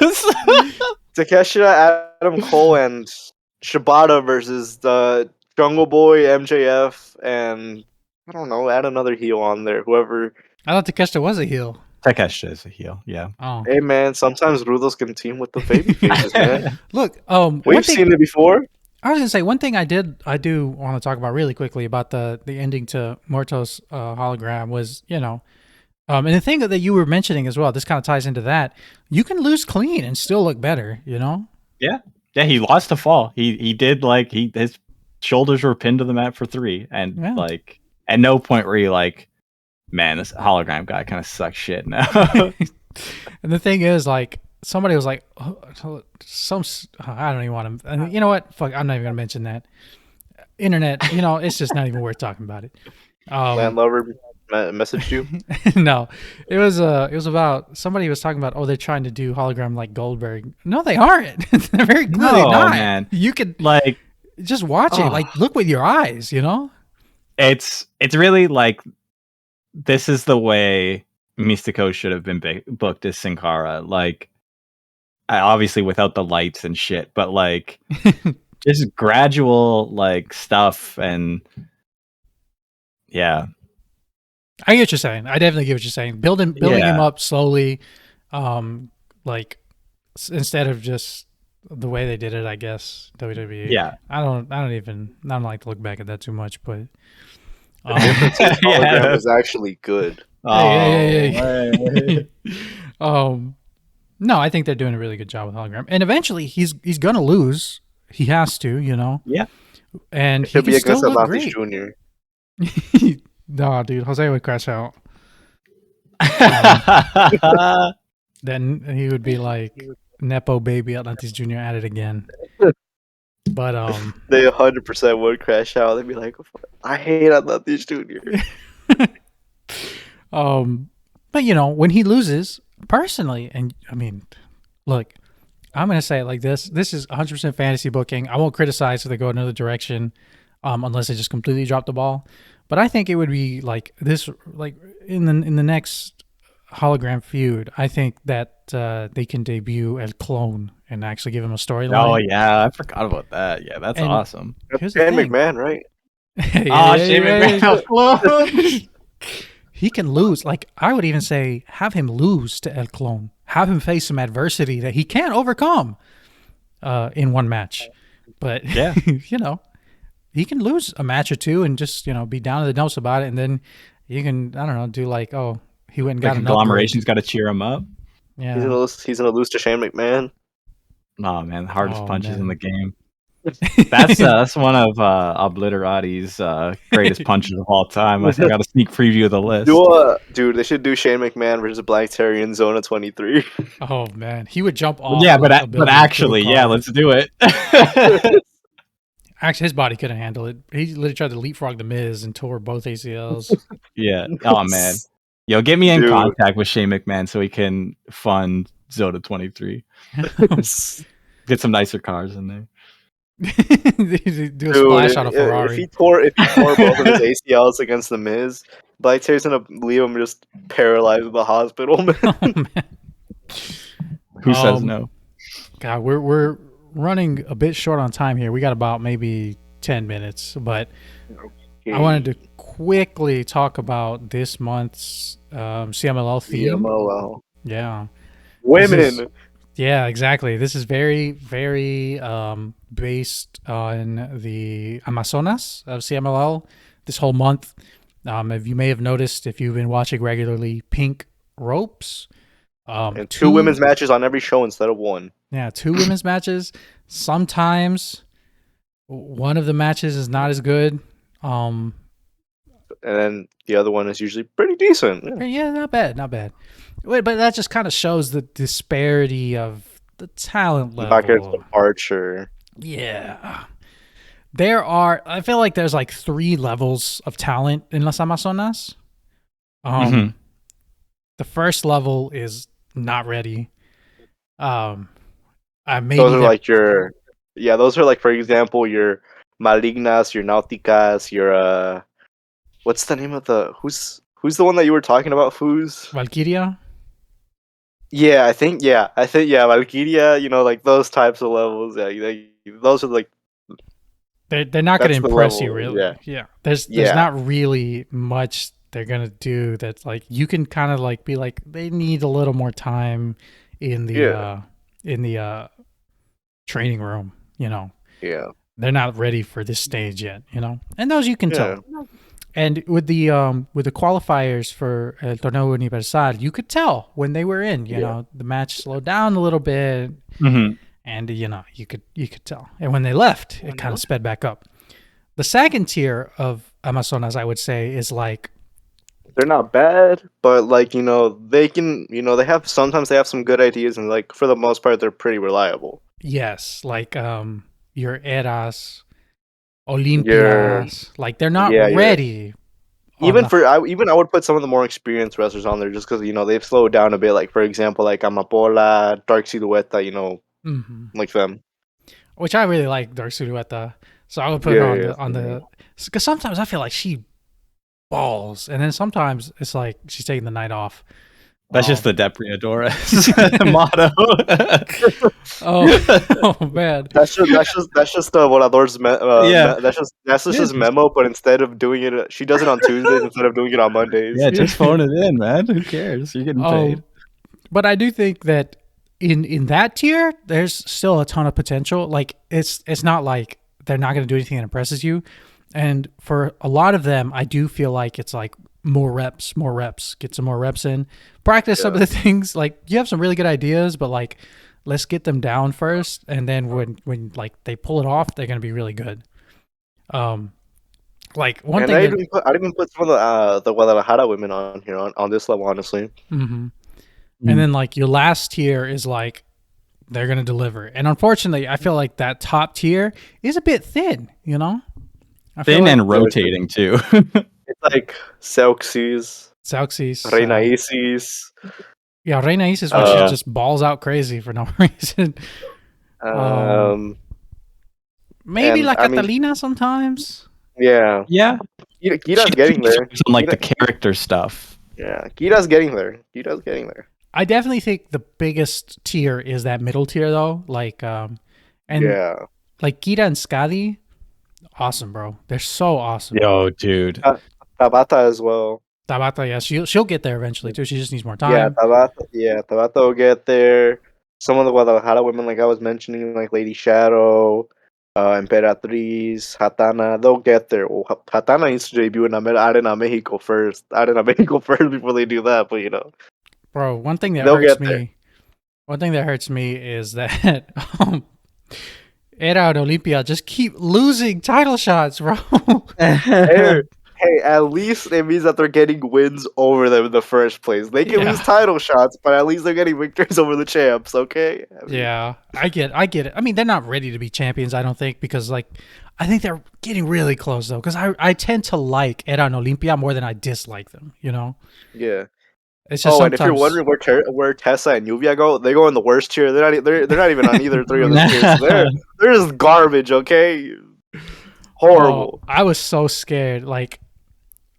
Takeshita, Adam Cole, and Shibata versus the Jungle Boy, MJF, and I don't know. Add another heel on there. Whoever. I thought Takeshita was a heel. Takeshita is a heel, yeah. Oh. Hey man, sometimes Rudos can team with the baby faces, man. Look, we've seen it before. I was gonna say one thing I do want to talk about really quickly about the ending to Muerto's hologram was, you know, and the thing that you were mentioning as well, this kind of ties into that. You can lose clean and still look better, you know? Yeah. Yeah, he lost a fall. He did his shoulders were pinned to the mat for 3, and like at no point were you like, man, this hologram guy kind of sucks shit now. And the thing is, like, somebody was like, I don't even want to. And you know what? Fuck, I'm not even gonna mention that. Internet, you know, it's just not even worth talking about it. Land Lover messaged you? No, it was about somebody was talking about, they're trying to do hologram like Goldberg. No, they aren't. They're very clearly not. Man. You could like just watch it, like look with your eyes, It's really like this is the way Mystico should have been booked as Sin Cara. Like, obviously without the lights and shit, but like just gradual like stuff and yeah. I get what you're saying. I definitely get what you're saying. Building him up slowly, like instead of just the way they did it, I guess WWE. Yeah, I don't like to look back at that too much, but the difference is hologram is actually good. Hey. No, I think they're doing a really good job with hologram, and eventually he's gonna lose. He has to, Yeah, and he can still look great. Jr. No, dude, Jose would crash out. Then he would be like Nepo baby Atlantis Jr. at it again. But they 100% would crash out. They'd be like, I hate Atlantis Jr. But when he loses, personally, and I mean, look, I'm gonna say it like this: this is 100% fantasy booking. I won't criticize if they go another direction, unless they just completely drop the ball. But I think it would be like this, like in the next hologram feud. I think that they can debut El Clone and actually give him a storyline. Oh yeah, I forgot about that. Yeah, that's awesome. Here's Shane McMahon, right? Shane McMahon. He can lose. Like, I would even say, have him lose to El Clone. Have him face some adversity that he can't overcome in one match. But yeah, he can lose a match or two and just be down to the nose about it, and then you can, I don't know, do like, he went and got an agglomeration's got to cheer him up. Yeah, he's gonna lose to Shane McMahon. Oh man, the hardest punches in the game. That's one of Obliterati's greatest punches of all time. I think I got a sneak preview of the list. Dude, they should do Shane McMahon versus Black Terry in Zona 23. Oh man, he would jump off. Yeah, but actually, yeah, let's do it. Actually, his body couldn't handle it. He literally tried to leapfrog the Miz and tore both ACLs. Yeah. Oh man. Yo, get me in contact with Shane McMahon so he can fund Zona 23. Get some nicer cars in there. Do a splash on a Ferrari. If he tore both of his ACLs against the Miz, Black Terry's gonna leave him just paralyzed in the hospital. Man. Who says no? God, we're running a bit short on time here. We got about maybe 10 minutes, but I wanted to quickly talk about this month's CMLL theme. CMLL. Yeah. Women. Yeah, exactly. This is very, very based on the Amazonas of CMLL this whole month. If you may have noticed, if you've been watching regularly, pink ropes. And two women's matches on every show instead of one. Yeah, 2 women's matches. Sometimes one of the matches is not as good. And then the other one is usually pretty decent. Yeah, not bad. Wait, but that just kind of shows the disparity of the talent level. Back at Archer. Yeah. I feel like there's like 3 levels of talent in Las Amazonas. The first level is not ready. Those are like those are like, for example, your Malignas, your Nauticas, your what's the name of who's the one that you were talking about, Foos? Valkyria? Yeah, I think Valkyria, like those types of levels. Yeah, those are like they're not going to impress you, really. Yeah. There's not really much they're going to do that's like you can kind of like be like they need a little more time in the training room, Yeah. They're not ready for this stage yet, And those you can tell. And with the qualifiers for El Torneo Universal, you could tell when they were in. You know, the match slowed down a little bit, and you could tell. And when they left, it kind of sped back up. The second tier of Amazonas, I would say, is like they're not bad, but like they can they have some good ideas, and like for the most part, they're pretty reliable. Yes, like your Eras. Olympias, like they're not ready, Even I would put some of the more experienced wrestlers on there just because they've slowed down a bit. Like for example, like Amapola, Dark Silueta, like them. Which I really like Dark Silueta, so I would put her on the because sometimes I feel like she balls, and then sometimes it's like she's taking the night off. That's just the Depriadores motto. oh man, that's just Volador's that's just his memo. But instead of doing it, she does it on Tuesdays instead of doing it on Mondays. Yeah, just phone it in, man. Who cares? You're getting paid. But I do think that in that tier, there's still a ton of potential. Like it's not like they're not going to do anything that impresses you. And for a lot of them, I do feel like it's like more reps, get some more reps in, practice some of the things. Like you have some really good ideas, but like let's get them down first, and then when like they pull it off, they're gonna be really good. Like one thing I'd even put some of the Guadalajara women on here on this level, honestly. And then like your last tier is like they're gonna deliver, and unfortunately, I feel like that top tier is a bit thin. Thin and rotating too. It's like Celxis, Reina Isis. Yeah, Reina Isis when she just balls out crazy for no reason. Maybe like Catalina sometimes. Yeah. Kira's getting there. On like the character stuff. Yeah, Kira's getting there. I definitely think the biggest tier is that middle tier though. Like like Kira and Skadi. Awesome, bro. They're so awesome. Yo, dude. Tabata as well. Tabata, yeah, she'll get there eventually too. She just needs more time. Tabata will get there. Some of the Guadalajara women, like I was mentioning, like Lady Shadow, Emperatriz, Hatana, they'll get there. Well, Hatana needs to debut in Arena Mexico first. Before they do that, but Bro, one thing that hurts me is that Era and Olympia just keep losing title shots, bro. Hey, at least it means that they're getting wins over them in the first place. They can lose title shots, but at least they're getting victories over the champs, okay? Yeah, I get it. I mean, they're not ready to be champions, I don't think, because like I think they're getting really close though, because I tend to like Era and Olympia more than I dislike them, Yeah. It's just and if you're wondering where Tessa and Lluvia go, they go in the worst tier. They're not even on either three of the tiers. They're just garbage, okay? Horrible. Oh, I was so scared. Like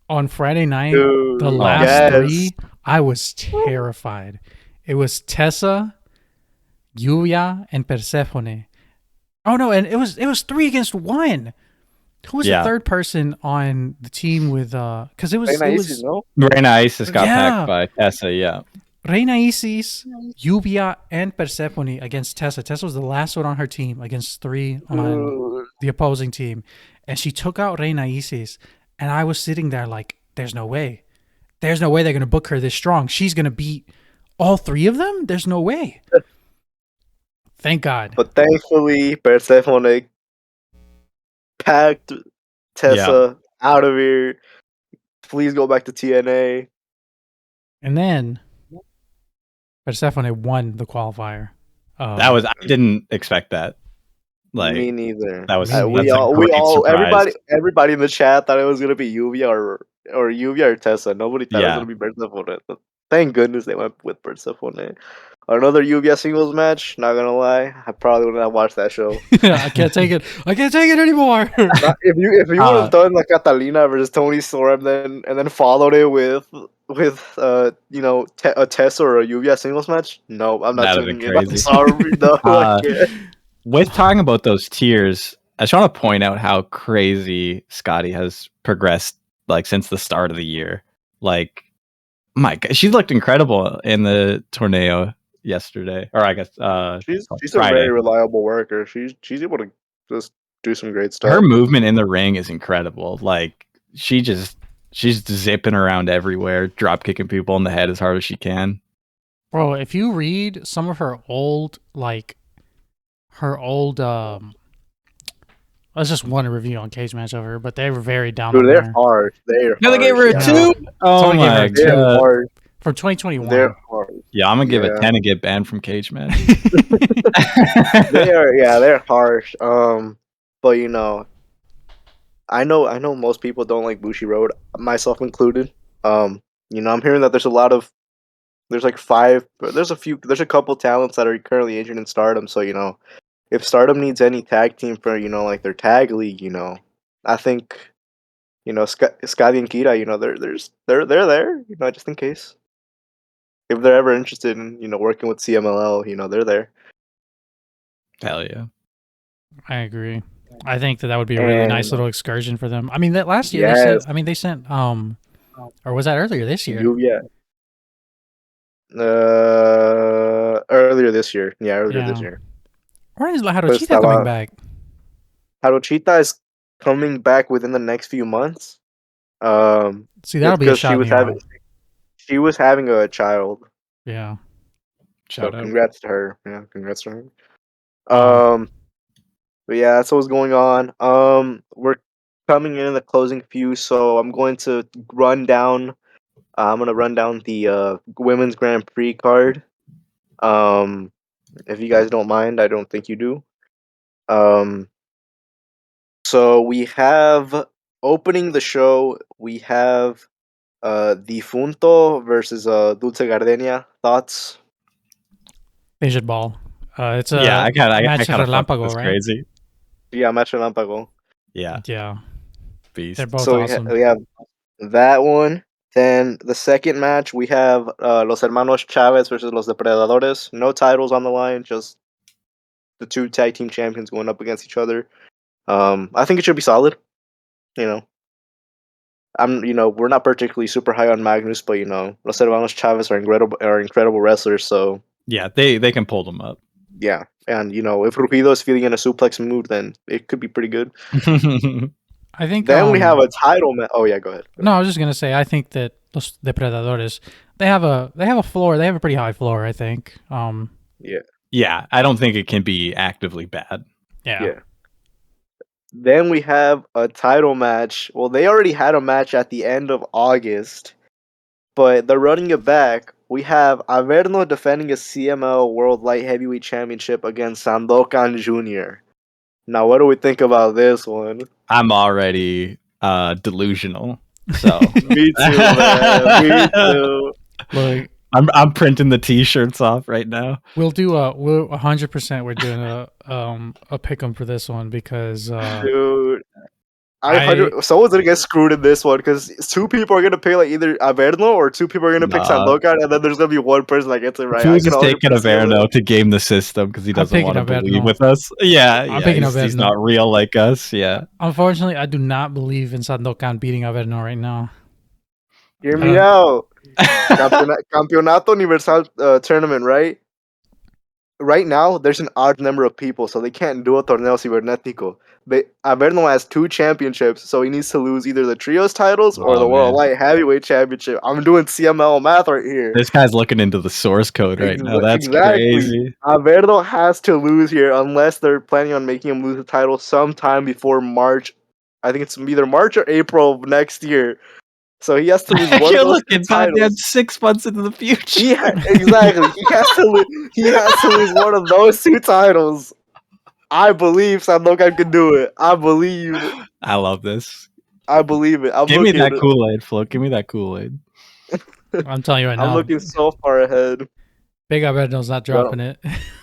on Friday night, the last three, I was terrified. It was Tessa, Lluvia, and Persephone. Oh no, and it was 3 against 1. Who was the third person on the team with because it was Reina Isis got packed by Tessa, Reina Isis, Lluvia, and Persephone against Tessa. Tessa was the last one on her team against 3 on the opposing team. And she took out Reina Isis. And I was sitting there like, there's no way. There's no way they're going to book her this strong. She's going to beat all 3 of them? There's no way. Thank God. But thankfully, Persephone packed Tessa out of here. Please go back to TNA. And then Persephone won the qualifier. I didn't expect that. Like, me neither. That was everybody in the chat thought it was gonna be Lluvia or Tessa. Nobody thought it was gonna be Persephone. Thank goodness they went with Persephone. Another Lluvia singles match. Not gonna lie, I probably wouldn't have watched that show. I can't take it. I can't take it anymore. If you would have done like Catalina versus Tony Storm, and then followed it with a Tessa or a Lluvia singles match, no, I'm not doing it. I'm sorry, no. With talking about those tiers, I just want to point out how crazy Scotty has progressed like since the start of the year. Like, my God, she looked incredible in the torneo yesterday, or I guess she's a very reliable worker. She's able to just do some great stuff. Her movement in the ring is incredible. Like she's zipping around everywhere, drop kicking people in the head as hard as she can. Bro, if you read some of her old let's just one review on Cage Match over her, but they were very down on her. They're hard. They gave her a 2? Oh my God. From 2021. They're hard. Yeah, I'm gonna give it 10 and get banned from Cage Match. They're harsh. But I know most people don't like Bushiroad, myself included. I'm hearing that there's there's a couple talents that are currently injured in Stardom. So if Stardom needs any tag team for like their tag league, I think Scotty and Kira, they're there, just in case if they're ever interested in working with CMLL, they're there. Hell yeah. I agree. I think that would be a really nice And little excursion for them. I mean, that last year yes, they sent or was that earlier this year? yeah. Earlier this year. Yeah, earlier this year. When is Haruchita coming back? Haruchita is coming back within the next few months. See, that'll be a shot in the arm. She was having a child. Yeah. Shout out. Congrats to her. Yeah, congrats to her. But yeah, that's what's going on. We're coming in the closing few, so I'm going to run down. I'm gonna run down the women's Grand Prix card. If you guys don't mind, I don't think you do. So we have opening the show. We have Difunto versus Dulce Gardenia. Thoughts? They should ball. It's a I match kind of Relampago, right? Crazy. Yeah, match Relampago. Yeah. Beast. They're both so awesome. We have that one. Then the second match, we have Los Hermanos Chavez versus Los Depredadores. No titles on the line, just the two tag team champions going up against each other. I think it should be solid. We're not particularly super high on Magnus, but Los Hermanos Chavez are incredible wrestlers. So yeah, they can pull them up. Yeah, and if Rugido is feeling in a suplex mood, then it could be pretty good. I think. Then we have a title match. Oh yeah, go ahead. No, I was just gonna say I think that Los Depredadores they have a floor. They have a pretty high floor. I think. Yeah, I don't think it can be actively bad. Yeah. Then we have a title match. Well, they already had a match at the end of August, but they're running it back. We have Averno defending a CML World Light Heavyweight Championship against Sandokan Jr. Now, what do we think about this one? I'm already delusional. So Me too, man. Me too. Look, I'm printing the t-shirts off right now. We'll do we're 100% we're doing a pick'em for this one because dude, someone's gonna get screwed in this one because two people are gonna pick like either Averno or two people are gonna pick Sandokan, and then there's gonna be one person that gets it right. Who's taking Averno to game the system because he doesn't want to believe with us? Yeah, I'm picking Averno. He's not real like us. Yeah. Unfortunately, I do not believe in Sandokan beating Averno right now. Hear me out. Campeonato Universal tournament, right? Right now, there's an odd number of people, so they can't do a torneo cibernético. Averno has 2 championships, so he needs to lose either the trios titles or the World Light Heavyweight Championship. I'm doing CML math right here. This guy's looking into the source code right now. That's crazy. Averno has to lose here unless they're planning on making him lose the title sometime before March. I think it's either March or April of next year. So he has to lose one of those titles. 6 months into the future. Yeah, exactly. He has to lose one of those 2 titles. I believe Sandokan can do it. I believe. I love this. I believe it. Give me that Kool-Aid, Flo. Give me that Kool-Aid. I'm telling you right now. I'm looking so far ahead. Big Averno's not dropping it.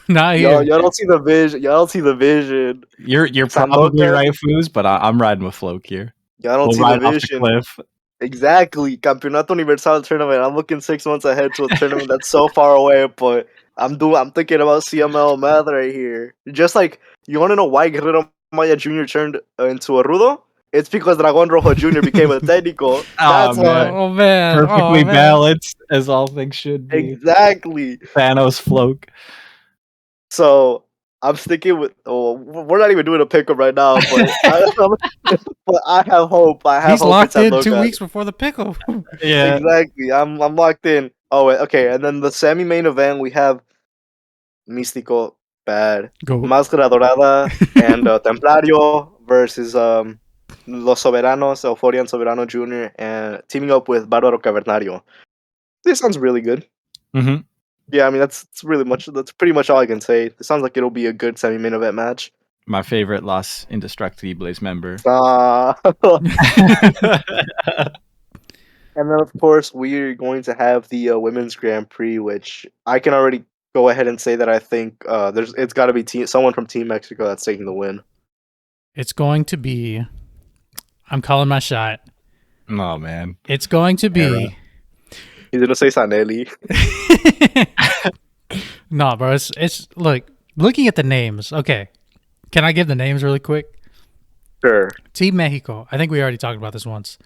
Not here. Y'all don't see the vision. Y'all don't see the vision. You're probably right, Foos, but I'm riding with Floke here. Y'all don't see the vision. Off the cliff. Exactly. Campeonato Universal tournament. I'm looking 6 months ahead to a tournament that's so far away, but I'm thinking about CML math right here. Just like, you want to know why Guerrero Maya Jr. turned into a Rudo? It's because Dragon Rojo Jr. became a técnico. That's why. Oh man. Perfectly balanced as all things should be. Exactly. Thanos Floke. So I'm sticking with. Oh, we're not even doing a pickup right now, but I have hope. He's locked in 2 weeks before the pickup. Yeah, exactly. I'm locked in. Oh, okay. And then the semi-main event, we have Místico, bad, Máscara Dorada, and Templario versus Los Soberanos, Euphoria and Soberano Jr., and teaming up with Bárbaro Cavernario. This sounds really good. Mm-hmm. Yeah, I mean that's pretty much all I can say. It sounds like it'll be a good semi-main event match. My favorite Los Indestructibles member. And then, of course, we're going to have the Women's Grand Prix, which I can already go ahead and say that I think it's got to be someone from Team Mexico that's taking the win. It's going to be. I'm calling my shot. Oh, man. It's going to be. He's going to say Sanelli. No, bro. It's looking at the names. Okay. Can I give the names really quick? Sure. Team Mexico. I think we already talked about this once.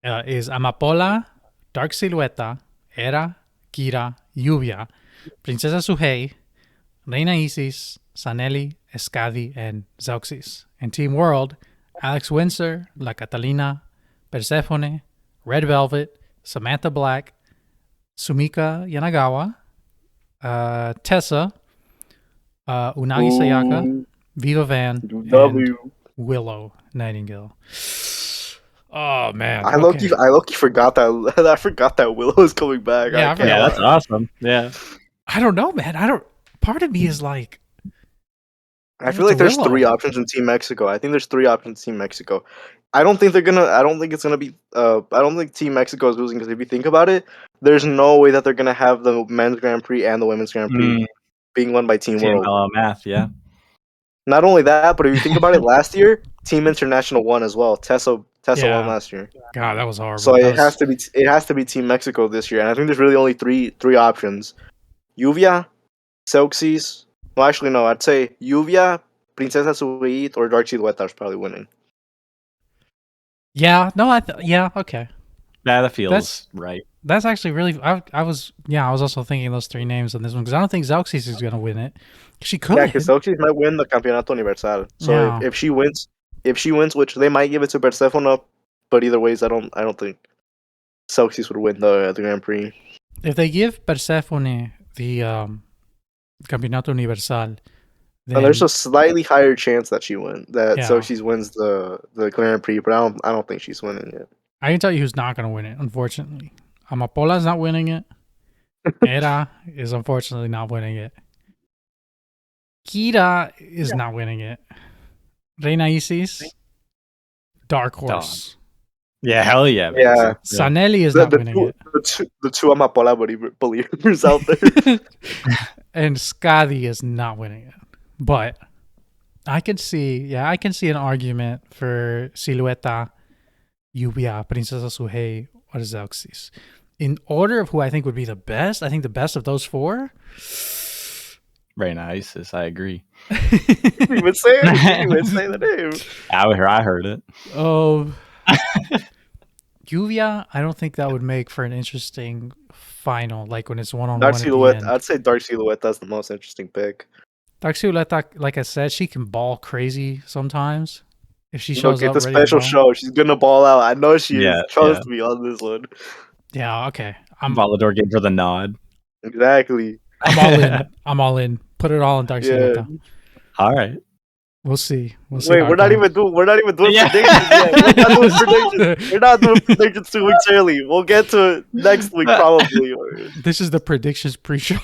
Is Amapola, Dark Silueta, Era, Kira, Lluvia, Princesa Suhei, Reina Isis, Sanelli, Escadi, and Zeuxis. And Team World, Alex Windsor, La Catalina, Persephone, Red Velvet, Samantha Black, Sumika Yanagawa, Tessa, Unagi Sayaka, Viva Van, and Willow Nightingale. Oh man! I low-key forgot that. I forgot that Willow is coming back. Yeah, that's awesome. Yeah. I don't know, man. Part of me is like, I feel like there's three options in Team Mexico. I think there's three options in Team Mexico. I don't think it's gonna be. I don't think Team Mexico is losing because if you think about it, there's no way that they're gonna have the Men's Grand Prix and the Women's Grand Prix being won by Team World. Math, yeah. Not only that, but if you think about it, last year Team International won as well. Tessa won last year. God, that was horrible. So it has to be Team Mexico this year, and I think there's really only three options: Lluvia, Zeuxis. Well, actually, no. I'd say Lluvia, Princesa Suite, or Dark Silueta is probably winning. Yeah. No. Okay. That feels right. That's actually really. I was also thinking those three names on this one because I don't think Zeuxis is gonna win it. She could. Yeah, because Zeuxis might win the Campeonato Universal. So if she wins, which they might give it to Persephone, but either ways, I don't think Zeuxis would win the Grand Prix. If they give Persephone the Campeonato Universal, then there's a slightly higher chance that Zeuxis wins the Grand Prix, but I don't think she's winning it. I can tell you who's not going to win it, unfortunately. Amapola's not winning it. Era is unfortunately not winning it. Kira is not winning it. Reina Isis, Dark Horse. Yeah, hell yeah. Yeah. Sanelli is not winning it. The two Amapola believers out there. And Skadi is not winning it. But I can see an argument for Silueta, Lluvia, Princesa Suhei, or Zeuxis. In order of who I think would be the best, I think the best of those four. Reina Isis, I agree. You would say it. You would say the name. I heard it. Oh, Lluvia, I don't think that would make for an interesting final, like when it's one-on-one. Dark Silhouette. I'd say Dark Silhouette. That's the most interesting pick. Dark Silhouette, like I said, she can ball crazy sometimes. If she shows up, get the special show. She's gonna ball out. I know she is. Trust me on this one. Yeah. Okay. Volador gave her the nod. Exactly. I'm all in. Put it all in Dark Silhouette. All right. We'll see. Wait, we're not even doing predictions yet. We're not doing predictions 2 weeks early. We'll get to it next week probably. This is the predictions pre-show.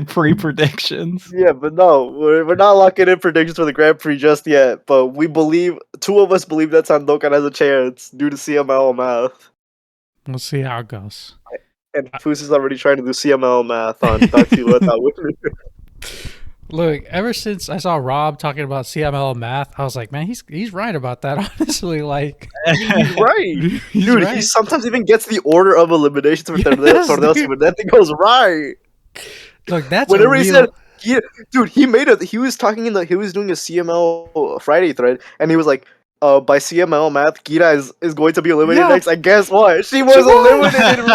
Pre-predictions. Yeah, but no, we're not locking in predictions for the Grand Prix just yet. But we believe, two of us believe that Sandokan has a chance due to CMLL math. We'll see how it goes. And Foos is already trying to do CMLL math on Dark Silhouette with me. Look, ever since I saw Rob talking about CML math, I was like, man, he's right about that. Honestly, like he's right, dude. Right. He sometimes even gets the order of eliminations for Torneos, but that thing goes right. Look, that's whenever he said, dude, he was doing a CML Friday thread, and he was like, by CML math, Gira is going to be eliminated next. And guess what? She was eliminated.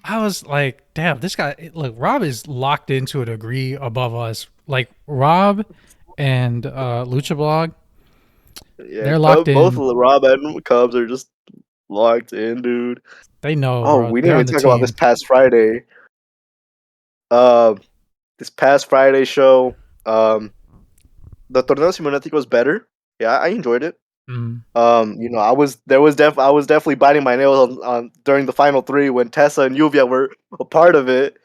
I was like, damn, this guy, look, Rob is locked into a degree above us. Like, Rob and Lucha Blog, they're locked in. Both Rob and Cubs are just locked in, dude. They know. Oh, we didn't even talk about this past Friday. This past Friday show, the Torneo Cibernético was better. Yeah, I enjoyed it. I was definitely biting my nails on during the final three when Tessa and Lluvia were a part of it.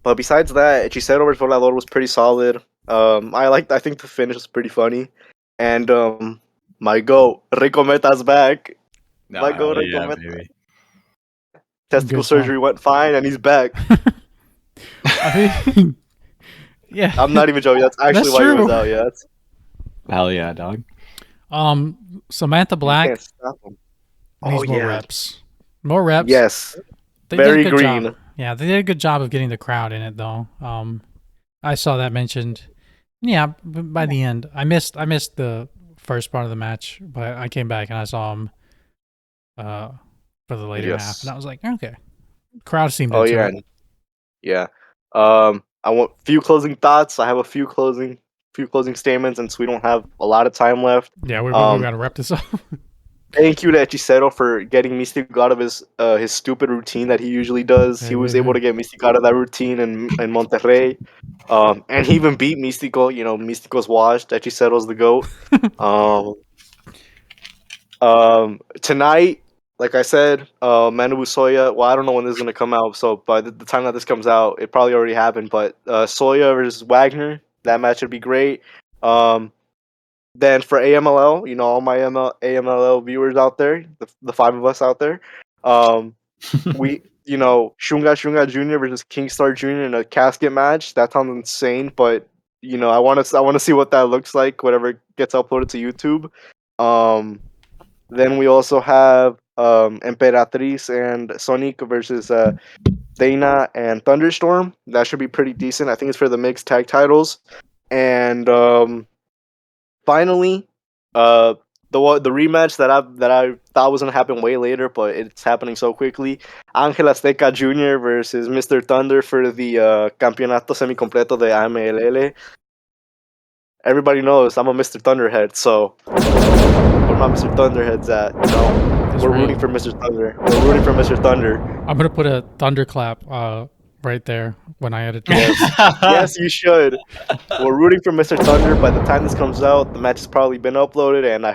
But besides that, Hechicero versus Volador was pretty solid. I think the finish was pretty funny. And my goat, Rico Meta's back. My goat, Rico Meta. Baby. Testicle surgery went fine, and he's back. I mean, yeah. I'm not even joking. That's actually why he was out. Yeah. Hell yeah, dog. Samantha Black Can't stop him. needs more reps. More reps. Yes. They Very did a good green. job. Yeah, they did a good job of getting the crowd in it, though. I saw that mentioned. Yeah, by the end, I missed the first part of the match, but I came back and I saw him for the later half, and I was like, okay, crowd seemed into it. Yeah. I want few closing thoughts. I have a few closing statements, and so we don't have a lot of time left. Yeah, we gotta wrap this up. Thank you to Hechicero for getting Mystico out of his stupid routine that he usually does. He was able to get Mystico out of that routine in Monterrey. And he even beat Mystico. You know, Mystico's washed. Hechicero's the GOAT. Tonight, like I said, Manu Soya. Well, I don't know when this is gonna come out. So by the time that this comes out, it probably already happened. But Soya versus Wagner, that match would be great. Then for AMLL, you know, all my AMLL viewers out there, the 5 of us out there, we, you know, Shunga Jr. versus Kingstar Jr. in a casket match. That sounds insane, but you know, I want to see what that looks like. Whatever gets uploaded to YouTube. Then we also have Emperatriz and Sonic versus Dana and Thunderstorm. That should be pretty decent. I think it's for the mixed tag titles. And finally, the rematch that I thought was gonna happen way later, but it's happening so quickly. Ángel Azteca Jr. versus Mr. Thunder for the Campeonato Semicompleto de CMLL. Everybody knows I'm a Mr. Thunderhead, so where my Mr. Thunderhead's at, you know, we're rooting for Mr. Thunder. We're rooting for Mr. Thunder. I'm gonna put a thunderclap right there when I edit this. Yes, you should. We're rooting for Mr. Thunder. By the time this comes out, the match has probably been uploaded, and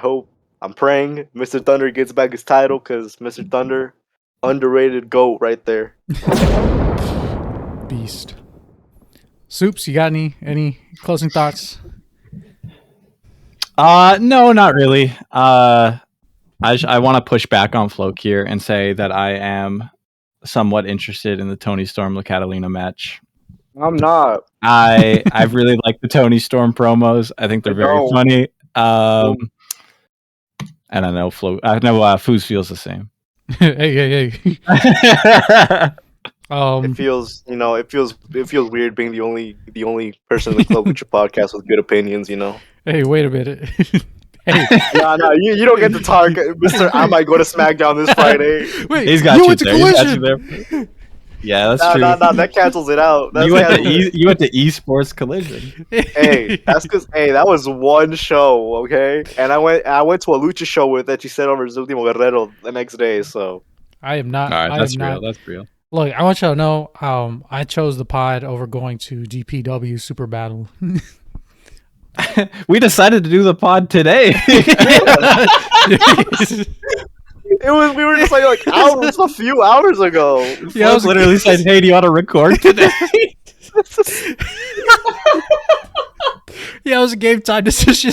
I'm praying Mr. Thunder gets back his title, because Mr. Thunder, underrated GOAT right there. Beast. Soups, you got any closing thoughts? No, not really. I want to push back on Floke here and say that I am somewhat interested in the Tony Storm La Catalina match. I'm not. I really like the Tony Storm promos. I think they're very funny. And I know Foos feels the same. Hey. It feels weird being the only person in the Club Lucha podcast with good opinions, you know. Hey, wait a minute. Hey. No, you don't get to talk, Mr. I might go to SmackDown this Friday. Wait, he's got you there. He's got you there. Yeah, that's true. No, that cancels it out. You went to esports Collision. Hey, that's because that was one show, okay? And I went to a Lucha show with Hechicero versus Ultimo Guerrero the next day. So I am not. All right, that's real. That's real. Look, I want you to know, I chose the pod over going to GPW Super Battle. We decided to do the pod today. We were just like hours, a few hours ago. Yeah, I was literally saying, "Hey, do you want to record today?" Yeah, it was a game time decision.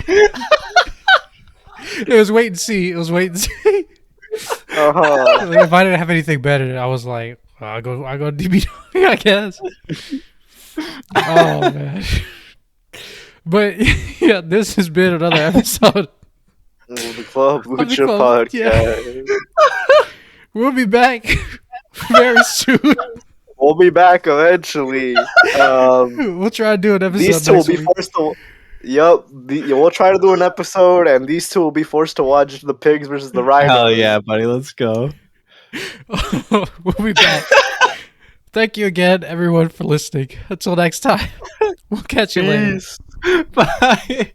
It was wait and see. If I didn't have anything better, I was like, I go DBW, I guess. Oh man. But yeah, this has been another episode of the Club Lucha podcast. Yeah. We'll be back very soon. We'll be back eventually. We'll try to do an episode. These two will be forced to. Yep, we'll try to do an episode, and these two will be forced to watch the Pigs versus the Rhinos. Hell yeah, buddy, let's go. We'll be back. Thank you again, everyone, for listening. Until next time, we'll catch you later. Bye.